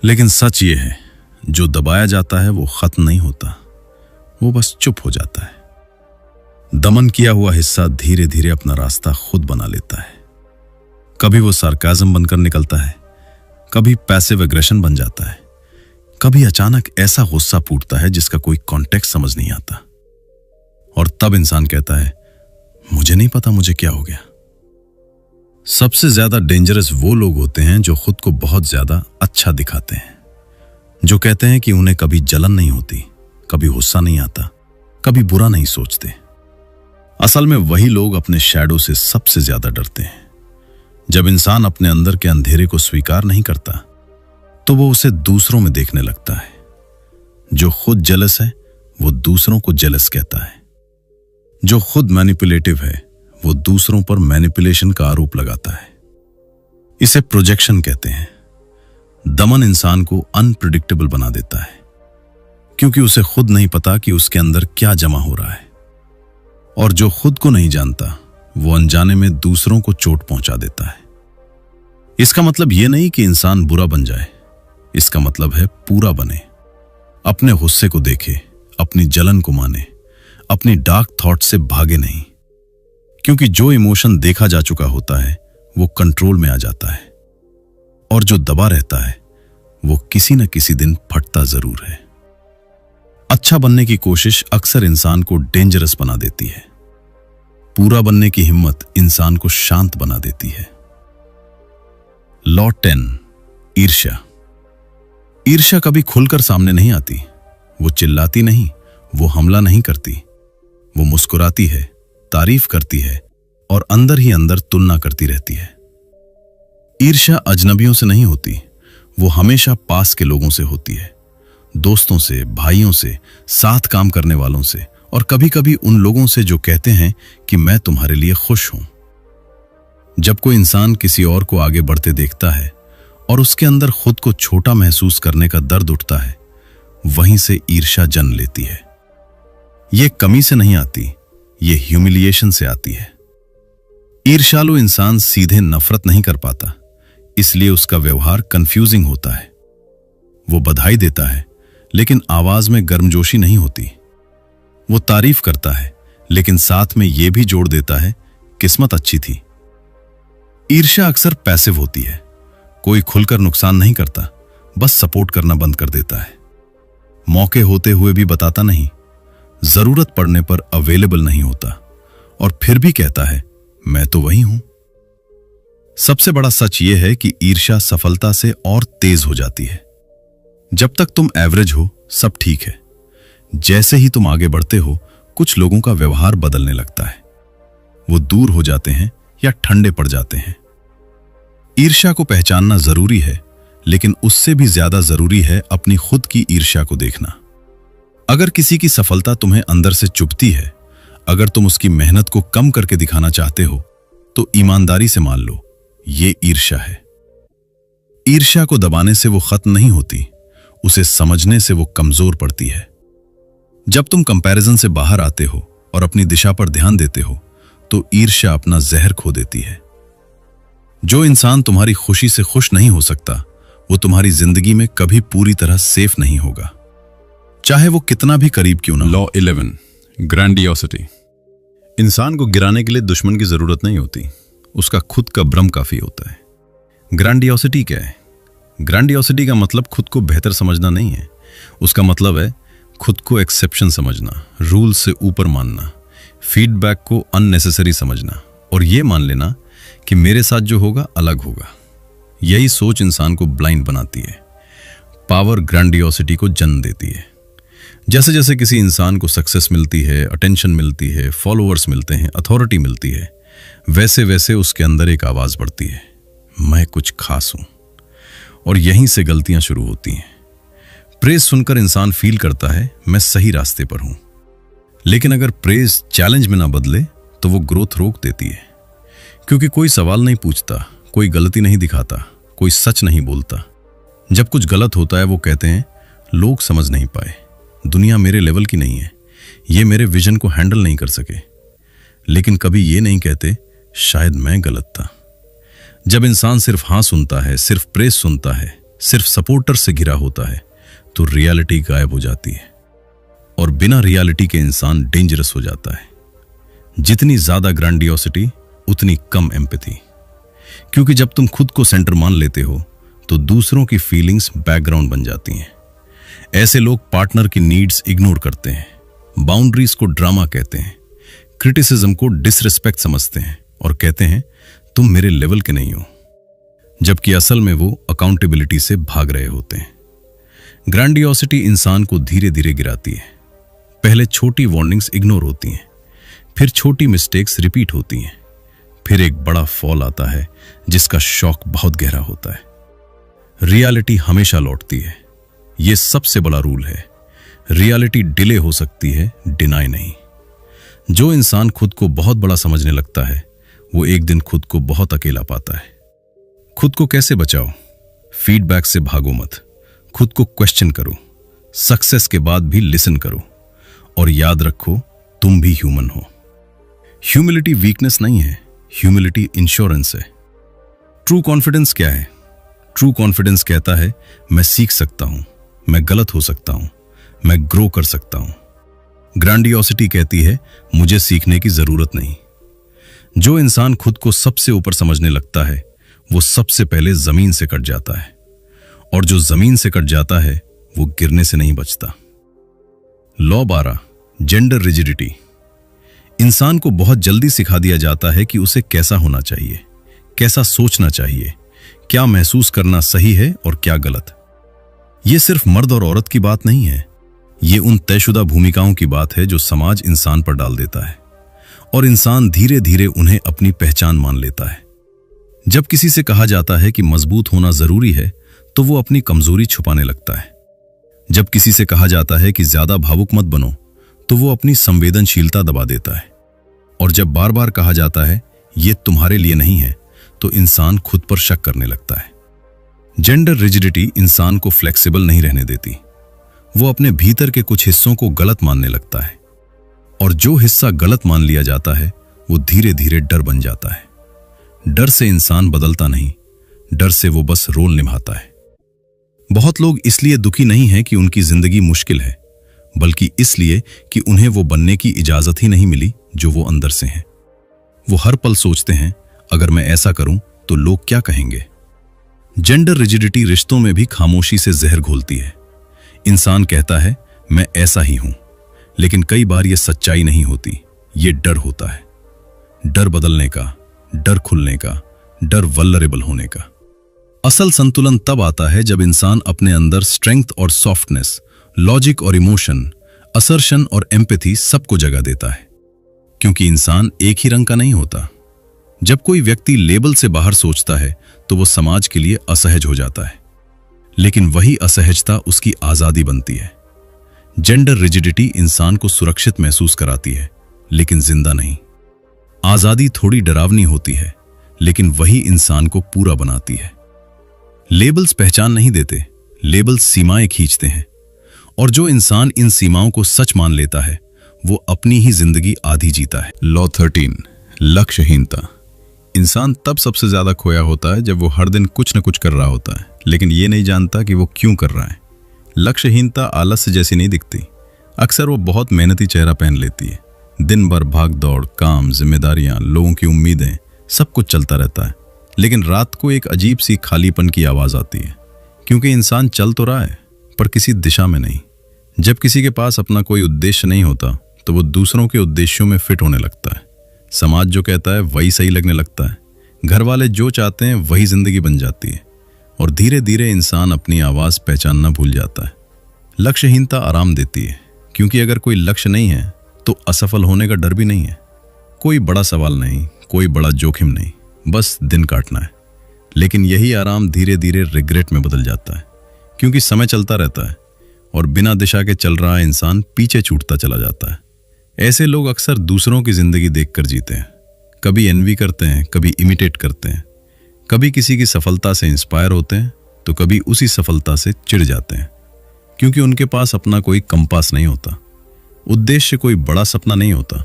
Speaker 2: लेकिन सच ये है, जो दबाया जाता है वो खत्म नहीं होता, वो बस चुप हो जाता है। दमन किया हुआ हिस्सा धीरे धीरे अपना रास्ता खुद बना लेता है। कभी वो सार्काज़म बनकर निकलता है, कभी पैसिव एग्रेशन बन जाता है, कभी अचानक ऐसा गुस्सा फूटता है जिसका कोई कॉन्टेक्स्ट समझ नहीं आता, और तब इंसान कहता है मुझे नहीं पता मुझे क्या हो गया। सबसे ज्यादा डेंजरस वो लोग होते हैं जो खुद को बहुत ज्यादा अच्छा दिखाते हैं, जो कहते हैं कि उन्हें कभी जलन नहीं होती, कभी गुस्सा नहीं आता, कभी बुरा नहीं सोचते। असल में वही लोग अपने शैडो से सबसे ज्यादा डरते हैं। जब इंसान अपने अंदर के अंधेरे को स्वीकार नहीं करता तो वो उसे दूसरों में देखने लगता है। जो खुद जेलस है वो दूसरों को जेलस कहता है। जो खुद मैनिपुलेटिव है वो दूसरों पर मैनिपुलेशन का आरोप लगाता है। इसे प्रोजेक्शन कहते हैं। दमन इंसान को अनप्रिडिक्टेबल बना देता है, क्योंकि उसे खुद नहीं पता कि उसके अंदर क्या जमा हो रहा है।
Speaker 1: और जो खुद को नहीं जानता वो अनजाने में दूसरों को चोट पहुंचा देता है। इसका मतलब यह नहीं कि इंसान बुरा बन जाए, इसका मतलब है पूरा बने। अपने गुस्से को देखे, अपनी जलन को माने, अपनी डार्क थॉट से भागे नहीं, क्योंकि जो इमोशन देखा जा चुका होता है वो कंट्रोल में आ जाता है, और जो दबा रहता है वो किसी न किसी दिन फटता जरूर है। अच्छा बनने की कोशिश अक्सर इंसान को डेंजरस बना देती है। पूरा बनने की हिम्मत इंसान को शांत बना देती है। लॉ 10, ईर्ष्या। ईर्ष्या कभी खुलकर सामने नहीं आती। वो चिल्लाती नहीं, वो हमला नहीं करती। वो मुस्कुराती है, तारीफ करती है और अंदर ही अंदर तुलना करती रहती है। ईर्ष्या अजनबियों से नहीं होती, वो हमेशा पास के लोगों से होती है। दोस्तों से, भाइयों से, साथ काम करने वालों से, और कभी कभी उन लोगों से जो कहते हैं कि मैं तुम्हारे लिए खुश हूं। जब कोई इंसान किसी और को आगे बढ़ते देखता है और उसके अंदर खुद को छोटा महसूस करने का दर्द उठता है, वहीं से ईर्ष्या जन्म लेती है। यह कमी से नहीं आती, ये ह्यूमिलिएशन से आती है। ईर्ष्यालु इंसान सीधे नफरत नहीं कर पाता, इसलिए उसका व्यवहार कंफ्यूजिंग होता है। वो बधाई देता है लेकिन आवाज में गर्मजोशी नहीं होती। वो तारीफ करता है लेकिन साथ में यह भी जोड़ देता है किस्मत अच्छी थी। ईर्ष्या अक्सर पैसिव होती है। कोई खुलकर नुकसान नहीं करता, बस सपोर्ट करना बंद कर देता है। मौके होते हुए भी बताता नहीं, जरूरत पड़ने पर अवेलेबल नहीं होता, और फिर भी कहता है मैं तो वही हूं। सबसे बड़ा सच यह है कि ईर्ष्या सफलता से और तेज हो जाती है। जब तक तुम एवरेज हो सब ठीक है। जैसे ही तुम आगे बढ़ते हो, कुछ लोगों का व्यवहार बदलने लगता है। वो दूर हो जाते हैं या ठंडे पड़ जाते हैं। ईर्ष्या को पहचानना जरूरी है, लेकिन उससे भी ज्यादा जरूरी है अपनी खुद की ईर्ष्या को देखना। अगर किसी की सफलता तुम्हें अंदर से चुभती है, अगर तुम उसकी मेहनत को कम करके दिखाना चाहते हो, तो ईमानदारी से मान लो ये ईर्ष्या है। ईर्ष्या को दबाने से वो खत्म नहीं होती, उसे समझने से वो कमजोर पड़ती है। जब तुम कंपैरिजन से बाहर आते हो और अपनी दिशा पर ध्यान देते हो, तो ईर्ष्या अपना जहर खो देती है। जो इंसान तुम्हारी खुशी से खुश नहीं हो सकता, वो तुम्हारी जिंदगी में कभी पूरी तरह सेफ नहीं होगा, चाहे वो कितना भी करीब क्यों ना।
Speaker 2: Law 11, grandiosity. इंसान को गिराने के लिए दुश्मन की जरूरत नहीं होती, उसका खुद का भ्रम काफी होता है। ग्रैंडियोसिटी क्या है? ग्रैंडियोसिटी का मतलब खुद को बेहतर समझना नहीं है। उसका मतलब है खुद को एक्सेप्शन समझना, रूल से ऊपर मानना, फीडबैक को अननेसेसरी समझना, और यह मान लेना कि मेरे साथ जो होगा अलग होगा। यही सोच इंसान को ब्लाइंड बनाती है। पावर ग्रैंडियोसिटी को जन्म देती है। जैसे जैसे किसी इंसान को सक्सेस मिलती है, अटेंशन मिलती है, फॉलोअर्स मिलते हैं, अथॉरिटी मिलती है, वैसे वैसे उसके अंदर एक आवाज बढ़ती है, मैं कुछ खास हूं। और यहीं से गलतियां शुरू होती हैं। प्रेज सुनकर इंसान फील करता है मैं सही रास्ते पर हूं, लेकिन अगर प्रेज चैलेंज में ना बदले तो वो ग्रोथ रोक देती है। क्योंकि कोई सवाल नहीं पूछता, कोई गलती नहीं दिखाता, कोई सच नहीं बोलता। जब कुछ गलत होता है वो कहते हैं लोग समझ नहीं पाए, दुनिया मेरे लेवल की नहीं है, ये मेरे विजन को हैंडल नहीं कर सके। लेकिन कभी ये नहीं कहते शायद मैं गलत था। जब इंसान सिर्फ हाँ सुनता है, सिर्फ प्रेस सुनता है, सिर्फ सपोर्टर से घिरा होता है, तो रियलिटी गायब हो जाती है। और बिना रियलिटी के इंसान डेंजरस हो जाता है। जितनी ज्यादा ग्रैंडियोसिटी उतनी कम एम्पैथी। क्योंकि जब तुम खुद को सेंटर मान लेते हो तो दूसरों की फीलिंग्स बैकग्राउंड बन जाती हैं। ऐसे लोग पार्टनर की नीड्स इग्नोर करते हैं, बाउंड्रीज को ड्रामा कहते हैं, क्रिटिसिज्म को डिसरिस्पेक्ट समझते हैं और कहते हैं तुम मेरे लेवल के नहीं हो, जबकि असल में वो अकाउंटेबिलिटी से भाग रहे होते हैं। ग्रैंडियोसिटी इंसान को धीरे धीरे गिराती है। पहले छोटी वार्निंग्स इग्नोर होती हैं, फिर छोटी मिस्टेक्स रिपीट होती हैं, फिर एक बड़ा फॉल आता है जिसका शॉक बहुत गहरा होता है। रियलिटी हमेशा लौटती है। यह सबसे बड़ा रूल है। रियलिटी डिले हो सकती है, डिनाई नहीं। जो इंसान खुद को बहुत बड़ा समझने लगता है वो एक दिन खुद को बहुत अकेला पाता है। खुद को कैसे बचाओ? फीडबैक से भागो मत, खुद को क्वेश्चन करो, सक्सेस के बाद भी लिसन करो, और याद रखो तुम भी ह्यूमन हो।
Speaker 1: ह्यूमिलिटी वीकनेस नहीं है, ह्यूमिलिटी इंश्योरेंस है। ट्रू कॉन्फिडेंस क्या है? ट्रू कॉन्फिडेंस कहता है मैं सीख सकता हूं, मैं गलत हो सकता हूं, मैं ग्रो कर सकता हूं। ग्रैंडियोसिटी कहती है मुझे सीखने की जरूरत नहीं। जो इंसान खुद को सबसे ऊपर समझने लगता है वो सबसे पहले जमीन से कट जाता है, और जो जमीन से कट जाता है वो गिरने से नहीं बचता। Law 12, gender rigidity. इंसान को बहुत जल्दी सिखा दिया जाता है कि उसे कैसा होना चाहिए, कैसा सोचना चाहिए, क्या महसूस करना सही है और क्या गलत। यह सिर्फ मर्द और औरत की बात नहीं है, ये उन तयशुदा भूमिकाओं की बात है जो समाज इंसान पर डाल देता है, और इंसान धीरे धीरे उन्हें अपनी पहचान मान लेता है। जब किसी से कहा जाता है कि मजबूत होना जरूरी है तो वो अपनी कमजोरी छुपाने लगता है। जब किसी से कहा जाता है कि ज्यादा भावुक मत बनो तो वो अपनी संवेदनशीलता दबा देता है। और जब बार बार कहा जाता है ये तुम्हारे लिए नहीं है तो इंसान खुद पर शक करने लगता है। जेंडर रिजिडिटी इंसान को फ्लेक्सिबल नहीं रहने देती। वो अपने भीतर के कुछ हिस्सों को गलत मानने लगता है, और जो हिस्सा गलत मान लिया जाता है वो धीरे धीरे डर बन जाता है। डर से इंसान बदलता नहीं, डर से वो बस रोल निभाता है। बहुत लोग इसलिए दुखी नहीं हैं कि उनकी जिंदगी मुश्किल है, बल्कि इसलिए कि उन्हें वो बनने की इजाजत ही नहीं मिली जो वो अंदर से हैं। वो हर पल सोचते हैं अगर मैं ऐसा करूं तो लोग क्या कहेंगे। जेंडर रिजिडिटी रिश्तों में भी खामोशी से जहर घोलती है। इंसान कहता है मैं ऐसा ही हूं, लेकिन कई बार यह सच्चाई नहीं होती, ये डर होता है। डर बदलने का, डर खुलने का, डर वल्नरेबल होने का। असल संतुलन तब आता है जब इंसान अपने अंदर स्ट्रेंथ और सॉफ्टनेस, लॉजिक और इमोशन, असर्शन और एम्पैथी सबको जगह देता है। क्योंकि इंसान एक ही रंग का नहीं होता। जब कोई व्यक्ति लेबल से बाहर सोचता है तो वो समाज के लिए असहज हो जाता है, लेकिन वही असहजता उसकी आजादी बनती है। जेंडर रिजिडिटी इंसान को सुरक्षित महसूस कराती है, लेकिन जिंदा नहीं। आजादी थोड़ी डरावनी होती है, लेकिन वही इंसान को पूरा बनाती है। लेबल्स पहचान नहीं देते, लेबल्स सीमाएं खींचते हैं, और जो इंसान इन सीमाओं को सच मान लेता है वो अपनी ही जिंदगी आधी जीता है।
Speaker 2: लॉ 13, लक्ष्यहीनता। इंसान तब सबसे ज्यादा खोया होता है जब वो हर दिन कुछ न कुछ कर रहा होता है, लेकिन ये नहीं जानता कि वो क्यों कर रहा है। लक्ष्यहीनता आलस्य जैसी नहीं दिखती। अक्सर वो बहुत मेहनती चेहरा पहन लेती है। दिन भर भाग दौड़, काम, जिम्मेदारियां, लोगों की उम्मीदें, सब कुछ चलता रहता है, लेकिन रात को एक अजीब सी खालीपन की आवाज आती है, क्योंकि इंसान चल तो रहा है पर किसी दिशा में नहीं। जब किसी के पास अपना कोई उद्देश्य नहीं होता तो वो दूसरों के उद्देश्यों में फिट होने लगता है। समाज जो कहता है वही सही लगने लगता है, घर वाले जो चाहते हैं वही जिंदगी बन जाती है, और धीरे धीरे इंसान अपनी आवाज पहचानना भूल जाता है। लक्ष्यहीनता आराम देती है, क्योंकि अगर कोई लक्ष्य नहीं है तो असफल होने का डर भी नहीं है। कोई बड़ा सवाल नहीं, कोई बड़ा जोखिम नहीं, बस दिन काटना है। लेकिन यही आराम धीरे धीरे रिग्रेट में बदल जाता है, क्योंकि समय चलता रहता है और बिना दिशा के चल रहा इंसान पीछे छूटता चला जाता है। ऐसे लोग अक्सर दूसरों की जिंदगी देखकर जीते हैं। कभी एनवी करते हैं, कभी इमिटेट करते हैं, कभी किसी की सफलता से इंस्पायर होते हैं तो कभी उसी सफलता से चिढ़ जाते हैं, क्योंकि उनके पास अपना कोई कंपास नहीं होता, उद्देश्य कोई बड़ा सपना नहीं होता।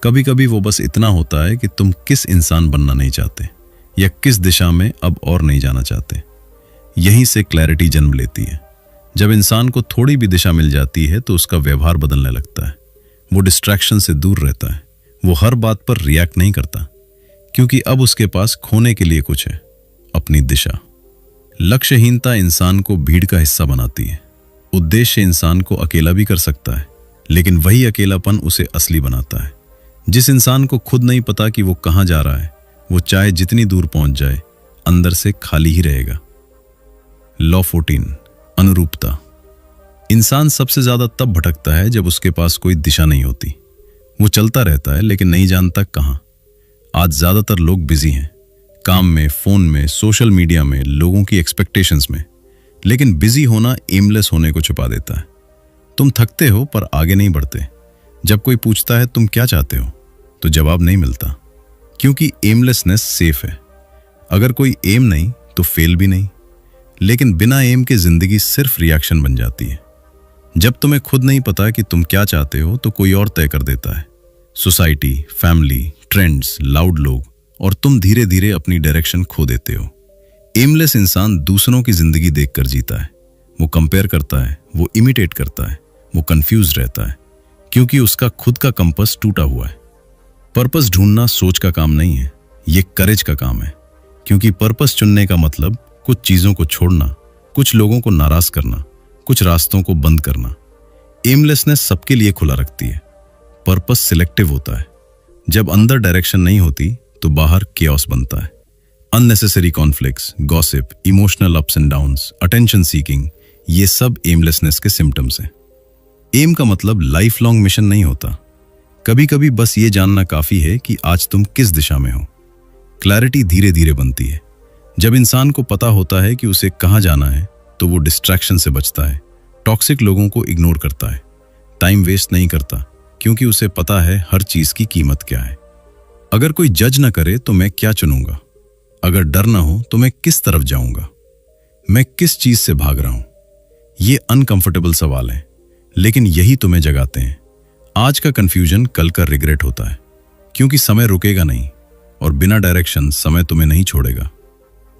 Speaker 2: कभी कभी वो बस इतना होता है कि तुम किस इंसान बनना नहीं चाहते या किस दिशा में अब और नहीं जाना चाहते। यहीं से क्लैरिटी जन्म लेती है। जब इंसान को थोड़ी भी दिशा मिल जाती है तो उसका व्यवहार बदलने लगता है। वो डिस्ट्रैक्शन से दूर रहता है, वो हर बात पर रिएक्ट नहीं करता, क्योंकि अब उसके पास खोने के लिए कुछ है, अपनी दिशा। लक्ष्यहीनता इंसान को भीड़ का हिस्सा बनाती है। उद्देश्य इंसान को अकेला भी कर सकता है, लेकिन वही अकेलापन उसे असली बनाता है। जिस इंसान को खुद नहीं पता कि वो कहां जा रहा है, वो चाहे जितनी दूर पहुंच जाए, अंदर से खाली ही रहेगा। लॉ 14, अनुरूपता। इंसान सबसे ज्यादा तब भटकता है जब उसके पास कोई दिशा नहीं होती। वो चलता रहता है लेकिन नहीं जानता कहां। आज ज्यादातर लोग बिजी हैं, काम में, फोन में, सोशल मीडिया में, लोगों की एक्सपेक्टेशंस में, लेकिन बिजी होना एमलेस होने को छुपा देता है। तुम थकते हो पर आगे नहीं बढ़ते। जब कोई पूछता है तुम क्या चाहते हो तो जवाब नहीं मिलता, क्योंकि एमलेसनेस सेफ है। अगर कोई एम नहीं तो फेल भी नहीं, लेकिन बिना एम के जिंदगी सिर्फ रिएक्शन बन जाती है। जब तुम्हें खुद नहीं पता कि तुम क्या चाहते हो तो कोई और तय कर देता है।
Speaker 1: सोसाइटी, फैमिली, ट्रेंड्स, लाउड लोग, और तुम धीरे धीरे अपनी डायरेक्शन खो देते हो। एमलेस इंसान दूसरों की जिंदगी देखकर जीता है। वो कंपेयर करता है, वो इमिटेट करता है, वो कंफ्यूज रहता है, क्योंकि उसका खुद का कंपास टूटा हुआ है। पर्पस ढूंढना सोच का काम नहीं है, ये करेज का काम है। क्योंकि पर्पस चुनने का मतलब कुछ चीजों को छोड़ना, कुछ लोगों को नाराज करना, कुछ रास्तों को बंद करना। एमलेसनेस सबके लिए खुला रखती है, पर्पस सिलेक्टिव होता है। जब अंदर डायरेक्शन नहीं होती तो बाहर केओस बनता है। Unnecessary conflicts, gossip, emotional ups and downs, attention seeking, ये सब एमलेसनेस के सिम्टम्स हैं। एम का मतलब लाइफ लॉन्ग मिशन नहीं होता। कभी कभी बस ये जानना काफी है कि आज तुम किस दिशा में हो। क्लैरिटी धीरे धीरे बनती है। जब इंसान को पता होता है कि उसे कहाँ जाना है तो वो डिस्ट्रैक्शन से बचता है, टॉक्सिक लोगों को इग्नोर करता है, टाइम वेस्ट नहीं करता, क्योंकि उसे पता है हर चीज की कीमत क्या है। अगर कोई जज ना करे तो मैं क्या चुनूंगा? अगर डर ना हो तो मैं किस तरफ जाऊंगा? मैं किस चीज से भाग रहा हूं? ये अनकंफर्टेबल सवाल है, लेकिन यही तुम्हें जगाते हैं। आज का कंफ्यूजन कल का रिग्रेट होता है, क्योंकि समय रुकेगा नहीं और बिना डायरेक्शन समय तुम्हें नहीं छोड़ेगा।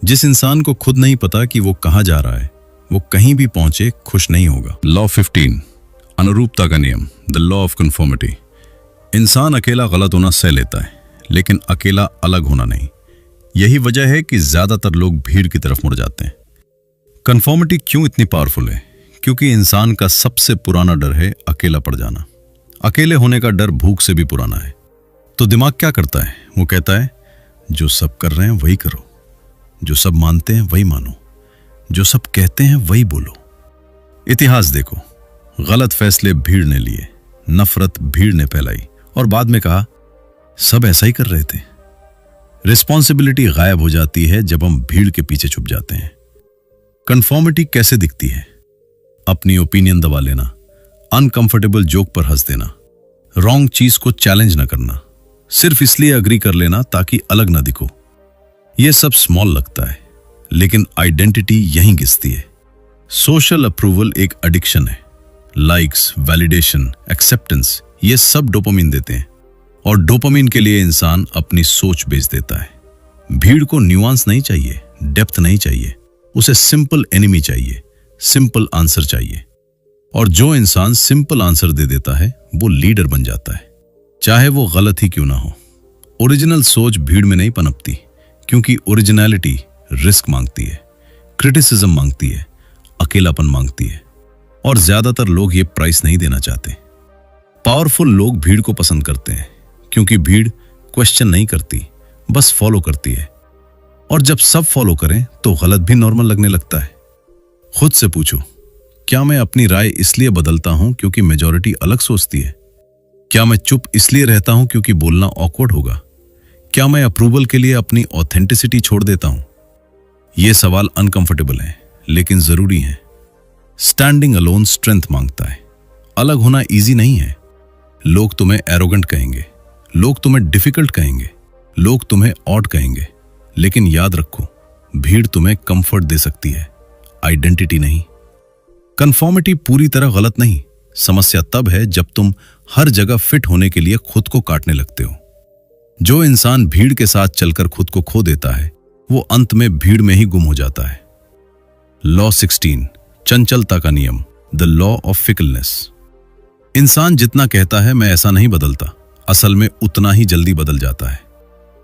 Speaker 1: जिस इंसान को खुद नहीं पता कि वो कहां जा रहा है, वो कहीं भी पहुंचे खुश नहीं होगा। लॉ 15, अनुरूपता का नियम, द लॉ ऑफ कन्फॉर्मिटी। इंसान अकेला गलत होना सह लेता है, लेकिन अकेला अलग होना नहीं। यही वजह है कि ज्यादातर लोग भीड़ की तरफ मुड़ जाते हैं। कन्फॉर्मिटी क्यों इतनी पावरफुल है? क्योंकि इंसान का सबसे पुराना डर है अकेला पड़ जाना। अकेले होने का डर भूख से भी पुराना है। तो दिमाग क्या करता है? वो कहता है जो सब कर रहे हैं वही करो, जो सब मानते हैं वही मानो, जो सब कहते हैं वही बोलो। इतिहास देखो, गलत फैसले भीड़ ने लिए, नफरत भीड़ ने फैलाई, और बाद में कहा सब ऐसा ही कर रहे थे। रिस्पॉन्सिबिलिटी गायब हो जाती है जब हम भीड़ के पीछे छुप जाते हैं। कन्फॉर्मिटी कैसे दिखती है? अपनी ओपिनियन दबा लेना, अनकंफर्टेबल जोक पर हंस देना, रॉन्ग चीज को चैलेंज न करना, सिर्फ इसलिए अग्री कर लेना ताकि अलग ना दिखो। यह सब स्मॉल लगता है, लेकिन आइडेंटिटी यहीं घिसती है। सोशल अप्रूवल एक एडिक्शन है। लाइक्स, वैलिडेशन, एक्सेप्टेंस, ये सब डोपामिन देते हैं, और डोपामिन के लिए इंसान अपनी सोच बेच देता है। भीड़ को न्यूआंस नहीं चाहिए, डेप्थ नहीं चाहिए, उसे सिंपल एनिमी चाहिए, सिंपल आंसर चाहिए। और जो इंसान सिंपल आंसर दे देता है वो लीडर बन जाता है, चाहे वो गलत ही क्यों ना हो। ओरिजिनल सोच भीड़ में नहीं पनपती, क्योंकि ओरिजिनलिटी रिस्क मांगती है, क्रिटिसिज्म मांगती है, अकेलापन मांगती है, और ज्यादातर लोग ये प्राइस नहीं देना चाहते। पावरफुल लोग भीड़ को पसंद करते हैं, क्योंकि भीड़ क्वेश्चन नहीं करती, बस फॉलो करती है। और जब सब फॉलो करें तो गलत भी नॉर्मल लगने लगता है। खुद से पूछो, क्या मैं अपनी राय इसलिए बदलता हूं क्योंकि मेजॉरिटी अलग सोचती है? क्या मैं चुप इसलिए रहता हूं क्योंकि बोलना ऑकवर्ड होगा? क्या मैं अप्रूवल के लिए अपनी ऑथेंटिसिटी छोड़ देता हूं? ये सवाल अनकंफर्टेबल है, लेकिन जरूरी है। स्टैंडिंग अलोन स्ट्रेंथ मांगता है। अलग होना इजी नहीं है। लोग तुम्हें एरोगेंट कहेंगे, लोग तुम्हें डिफिकल्ट कहेंगे, लोग तुम्हें ऑड कहेंगे, लेकिन याद रखो, भीड़ तुम्हें कंफर्ट दे सकती है, आइडेंटिटी नहीं। कन्फॉर्मिटी पूरी तरह गलत नहीं, समस्या तब है जब तुम हर जगह फिट होने के लिए खुद को काटने लगते हो। जो इंसान भीड़ के साथ चलकर खुद को खो देता है, वो अंत में भीड़ में ही गुम हो जाता है। लॉ 16, चंचलता का नियम, द लॉ ऑफ फिकलनेस। इंसान जितना कहता है मैं ऐसा नहीं बदलता, असल में उतना ही जल्दी बदल जाता है,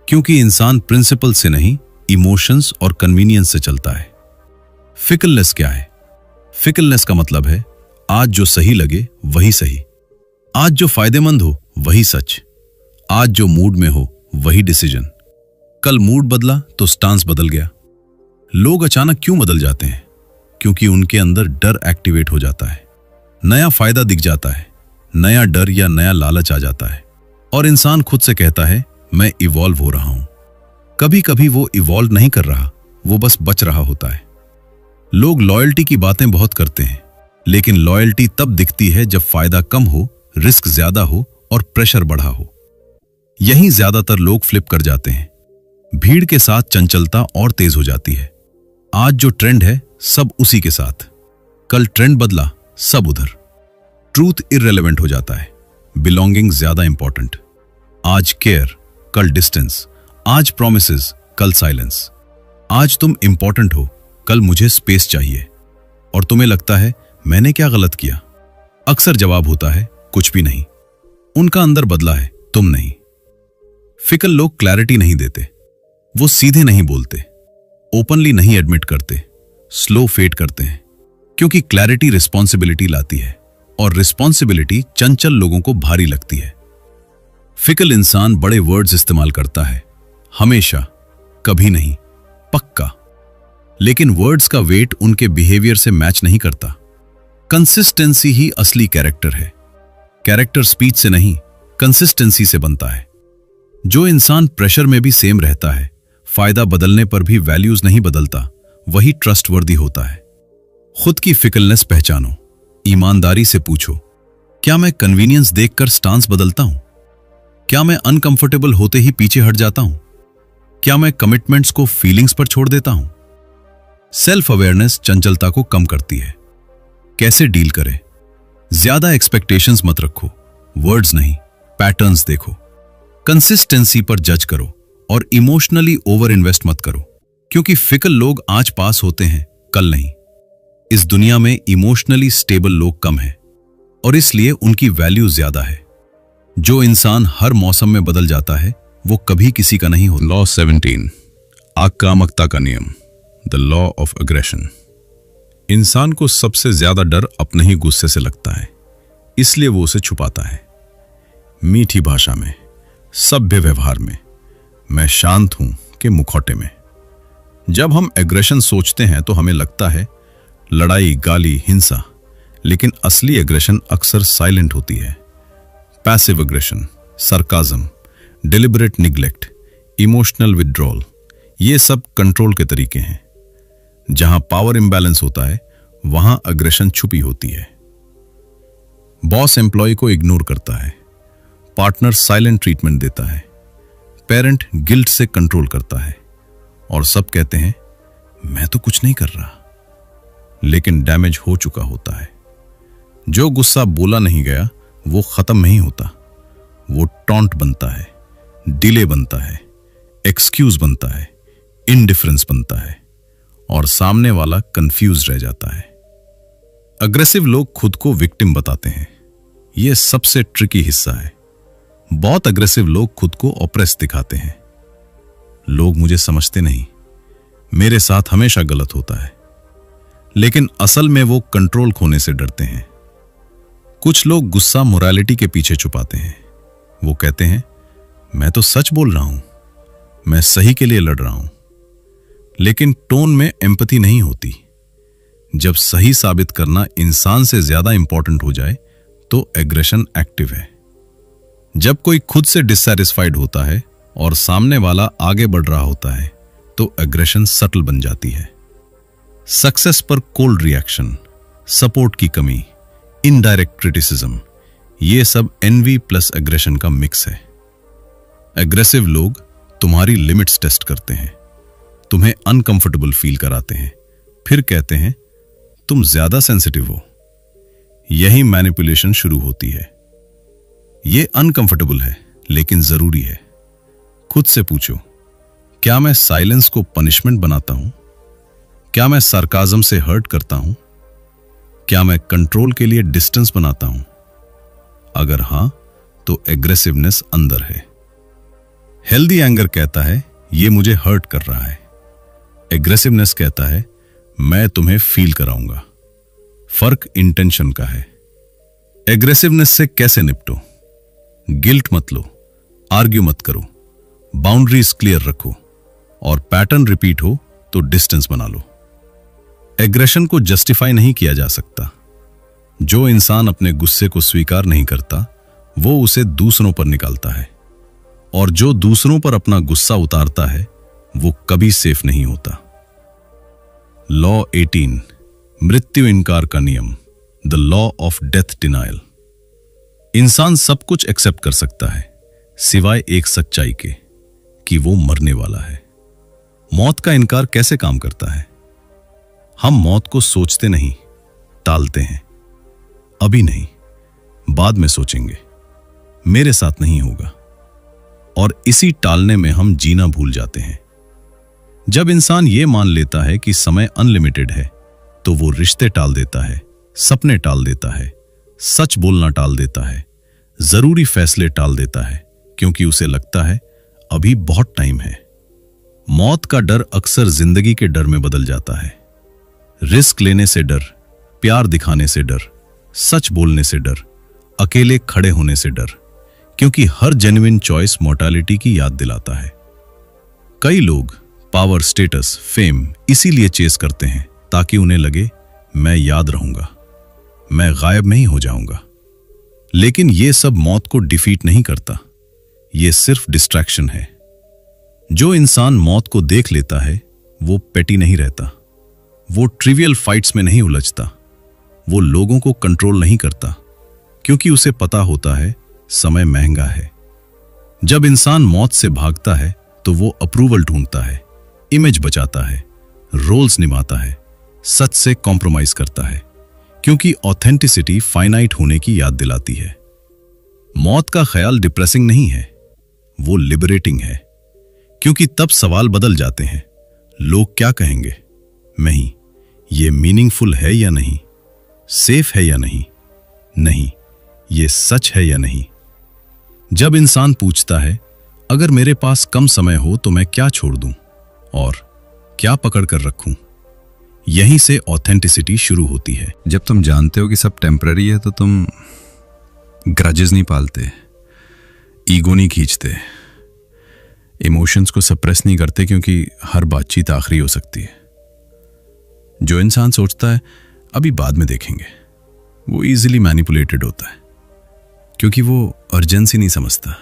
Speaker 1: क्योंकि इंसान प्रिंसिपल से नहीं, इमोशंस और कन्वीनियंस से चलता है। फिकलनेस क्या है? फिकलनेस का मतलब है आज जो सही लगे वही सही, आज जो फायदेमंद हो वही सच, आज जो मूड में हो वही डिसीजन। कल मूड बदला तो स्टांस बदल गया। लोग अचानक क्यों बदल जाते हैं? क्योंकि उनके अंदर डर एक्टिवेट हो जाता है, नया फायदा दिख जाता है, नया डर या नया लालच आ जाता है, और इंसान खुद से कहता है मैं इवॉल्व हो रहा हूं। कभी कभी वो इवॉल्व नहीं कर रहा, वो बस बच रहा होता है। लोग लॉयल्टी की बातें बहुत करते हैं, लेकिन लॉयल्टी तब दिखती है जब फायदा कम हो, रिस्क ज्यादा हो और प्रेशर बढ़ा हो। यहीं ज्यादातर लोग फ्लिप कर जाते हैं। भीड़ के साथ चंचलता और तेज हो जाती है। आज जो ट्रेंड है सब उसी के साथ, कल ट्रेंड बदला सब उधर। ट्रूथ इररिलेवेंट हो जाता है, बिलोंगिंग ज्यादा इंपॉर्टेंट। आज केयर, कल डिस्टेंस, आज प्रॉमिसेस, कल साइलेंस। आज तुम इंपॉर्टेंट हो, कल मुझे स्पेस चाहिए। और तुम्हें लगता है मैंने क्या गलत किया? अक्सर जवाब होता है कुछ भी नहीं। उनका अंदर बदला है, तुम नहीं। फिकल लोग क्लैरिटी नहीं देते, वो सीधे नहीं बोलते, ओपनली नहीं एडमिट करते, स्लो फेड करते हैं, क्योंकि क्लैरिटी रिस्पॉन्सिबिलिटी लाती है और रिस्पॉन्सिबिलिटी चंचल लोगों को भारी लगती है। फिकल इंसान बड़े वर्ड्स इस्तेमाल करता है, हमेशा, कभी नहीं, पक्का, लेकिन वर्ड्स का वेट उनके बिहेवियर से मैच नहीं करता। कंसिस्टेंसी ही असली कैरेक्टर है। कैरेक्टर स्पीच से नहीं, कंसिस्टेंसी से बनता है। जो इंसान प्रेशर में भी सेम रहता है, फायदा बदलने पर भी वैल्यूज नहीं बदलता, वही ट्रस्टवर्दी होता है। खुद की फिकलनेस पहचानो, ईमानदारी से पूछो, क्या मैं कन्वीनियंस देखकर स्टांस बदलता हूं? क्या मैं अनकंफर्टेबल होते ही पीछे हट जाता हूं? क्या मैं कमिटमेंट्स को फीलिंग्स पर छोड़ देता हूं? सेल्फ अवेयरनेस चंचलता को कम करती है। कैसे डील करें? ज्यादा एक्सपेक्टेशंस मत रखो, वर्ड्स नहीं, पैटर्न्स देखो। कंसिस्टेंसी पर जज करो और इमोशनली ओवर इन्वेस्ट मत करो, क्योंकि फिकल लोग आज पास होते हैं, कल नहीं। इस दुनिया में इमोशनली स्टेबल लोग कम हैं और इसलिए उनकी वैल्यू ज्यादा है। जो इंसान हर मौसम में बदल जाता है, वो कभी किसी का नहीं होता।
Speaker 2: लॉ 17, आक्रामकता का नियम, द लॉ ऑफ अग्रेशन। इंसान को सबसे ज्यादा डर अपने ही गुस्से से लगता है, इसलिए वो उसे छुपाता है। मीठी भाषा में, सभ्य व्यवहार में, मैं शांत हूं के मुखौटे में। जब हम एग्रेशन सोचते हैं तो हमें लगता है लड़ाई, गाली, हिंसा, लेकिन असली एग्रेशन अक्सर साइलेंट होती है। Passive aggression, sarcasm, deliberate neglect, emotional withdrawal, ये सब कंट्रोल के तरीके हैं। जहां पावर इंबैलेंस होता है, वहां एग्रेशन छुपी होती है। बॉस एम्प्लॉय को इग्नोर करता है, पार्टनर साइलेंट ट्रीटमेंट देता है, पेरेंट गिल्ट से कंट्रोल करता है, और सब कहते हैं मैं तो कुछ नहीं कर रहा, लेकिन डैमेज हो चुका होता है। जो गुस्सा बोला नहीं गया वो खत्म नहीं होता, वो टॉन्ट बनता है, डिले बनता है, एक्सक्यूज बनता है, इंडिफरेंस बनता है, और सामने वाला कंफ्यूज रह जाता है। अग्रेसिव लोग खुद को विक्टिम बताते हैं, यह सबसे ट्रिकी हिस्सा है। बहुत अग्रेसिव लोग खुद को ऑप्रेस दिखाते हैं। लोग मुझे समझते नहीं, मेरे साथ हमेशा गलत होता है, लेकिन असल में वो कंट्रोल खोने से डरते हैं। कुछ लोग गुस्सा मोरालिटी के पीछे छुपाते हैं। वो कहते हैं मैं तो सच बोल रहा हूं, मैं सही के लिए लड़ रहा हूं, लेकिन टोन में एम्पैथी नहीं होती। जब सही साबित करना इंसान से ज्यादा इंपॉर्टेंट हो जाए तो एग्रेशन एक्टिव है। जब कोई खुद से डिससैटिस्फाइड होता है और सामने वाला आगे बढ़ रहा होता है तो एग्रेशन सटल बन जाती है। सक्सेस पर कोल्ड रिएक्शन, सपोर्ट की कमी, इनडायरेक्ट क्रिटिसिज्म, ये सब एनवी प्लस एग्रेशन का मिक्स है। एग्रेसिव लोग तुम्हारी लिमिट्स टेस्ट करते हैं, तुम्हें अनकंफर्टेबल फील कराते हैं, फिर कहते हैं तुम ज्यादा सेंसिटिव हो। यही मैनिपुलेशन शुरू होती है। यह अनकंफर्टेबल है लेकिन जरूरी है। खुद से पूछो, क्या मैं साइलेंस को पनिशमेंट बनाता हूं? क्या मैं सार्काज्म से हर्ट करता हूं? क्या मैं कंट्रोल के लिए डिस्टेंस बनाता हूं? अगर हां, तो एग्रेसिवनेस अंदर है। हेल्दी एंगर कहता है ये मुझे हर्ट कर रहा है। एग्रेसिवनेस कहता है मैं तुम्हें फील कराऊंगा। फर्क इंटेंशन का है। एग्रेसिवनेस से कैसे निपटो? गिल्ट मत लो, आर्ग्यू मत करो, बाउंड्रीज क्लियर रखो, और पैटर्न रिपीट हो तो डिस्टेंस बना लो। एग्रेशन को जस्टिफाई नहीं किया जा सकता। जो इंसान अपने गुस्से को स्वीकार नहीं करता, वो उसे दूसरों पर निकालता है, और जो दूसरों पर अपना गुस्सा उतारता है वो कभी सेफ नहीं होता। लॉ 18, मृत्यु इनकार का नियम, the law of death denial. इंसान सब कुछ एक्सेप्ट कर सकता है सिवाय एक सच्चाई के कि वो मरने वाला है। मौत का इनकार कैसे काम करता है? हम मौत को सोचते नहीं, टालते हैं। अभी नहीं, बाद में सोचेंगे, मेरे साथ नहीं होगा,
Speaker 1: और इसी टालने में हम जीना भूल जाते हैं। जब इंसान ये मान लेता है कि समय अनलिमिटेड है, तो वो रिश्ते टाल देता है, सपने टाल देता है, सच बोलना टाल देता है, जरूरी फैसले टाल देता है, क्योंकि उसे लगता है अभी बहुत टाइम है। मौत का डर अक्सर जिंदगी के डर में बदल जाता है। रिस्क लेने से डर, प्यार दिखाने से डर, सच बोलने से डर, अकेले खड़े होने से डर, क्योंकि हर जेन्युइन चॉइस मॉर्टैलिटी की याद दिलाता है। कई लोग पावर, स्टेटस, फेम इसीलिए चेस करते हैं ताकि उन्हें लगे मैं याद रहूंगा, मैं गायब नहीं हो जाऊंगा। लेकिन यह सब मौत को डिफीट नहीं करता, यह सिर्फ डिस्ट्रैक्शन है। जो इंसान मौत को देख लेता है वो पेटी नहीं रहता, वो ट्रिवियल फाइट्स में नहीं उलझता, वो लोगों को कंट्रोल नहीं करता, क्योंकि उसे पता होता है समय महंगा है। जब इंसान मौत से भागता है तो वो अप्रूवल ढूंढता है, इमेज बचाता है, रोल्स निभाता है, सच से कॉम्प्रोमाइज करता है, क्योंकि ऑथेंटिसिटी फाइनाइट होने की याद दिलाती है। मौत का ख्याल डिप्रेसिंग नहीं है, वो लिबरेटिंग है, क्योंकि तब सवाल बदल जाते हैं, लोग क्या कहेंगे, नहीं, ये मीनिंगफुल है या नहीं, सेफ है या नहीं, नहीं, ये सच है या नहीं। जब इंसान पूछता है अगर मेरे पास कम समय हो तो मैं क्या छोड़ दूं और क्या पकड़ कर रखूं, यहीं से ऑथेंटिसिटी शुरू होती है।
Speaker 2: जब तुम जानते हो कि सब टेम्पररी है तो तुम ग्रजेस नहीं पालते, ईगो नहीं खींचते, इमोशंस को सप्रेस नहीं करते, क्योंकि हर बातचीत आखिरी हो सकती है। जो इंसान सोचता है अभी बाद में देखेंगे, वो इजीली मैनिपुलेटेड होता है, क्योंकि वो अर्जेंसी नहीं समझता।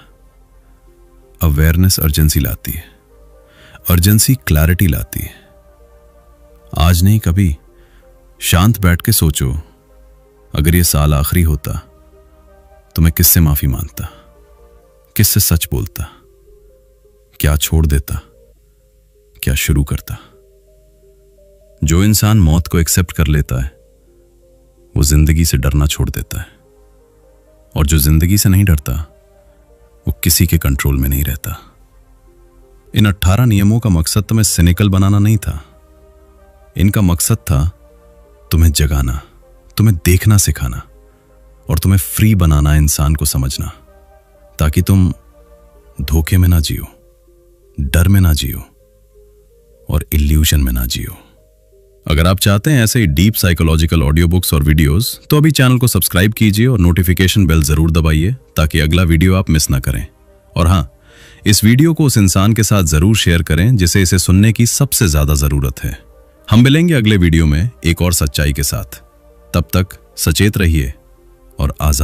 Speaker 2: अवेयरनेस अर्जेंसी लाती है, अर्जेंसी क्लैरिटी लाती है। आज नहीं कभी शांत बैठ के सोचो, अगर ये साल आखिरी होता तो मैं किससे माफी मांगता, किससे सच बोलता, क्या छोड़ देता, क्या शुरू करता। जो इंसान मौत को एक्सेप्ट कर लेता है वो जिंदगी से डरना छोड़ देता है, और जो जिंदगी से नहीं डरता वो किसी के कंट्रोल में नहीं रहता। इन 18 नियमों का मकसद तुम्हें सिनिकल बनाना नहीं था, इनका मकसद था तुम्हें जगाना, तुम्हें देखना सिखाना और तुम्हें फ्री बनाना, इंसान को समझना, ताकि तुम धोखे में ना जियो, डर में ना जियो और इल्यूजन में ना जियो। अगर आप चाहते हैं ऐसे ही डीप साइकोलॉजिकल ऑडियो बुक्स और वीडियोस, तो अभी चैनल को सब्सक्राइब कीजिए और नोटिफिकेशन बेल जरूर दबाइए ताकि अगला वीडियो आप मिस ना करें। और हाँ, इस वीडियो को उस इंसान के साथ जरूर शेयर करें जिसे इसे सुनने की सबसे ज्यादा जरूरत है। हम मिलेंगे अगले वीडियो में एक और सच्चाई के साथ। तब तक सचेत रहिए और आजाद।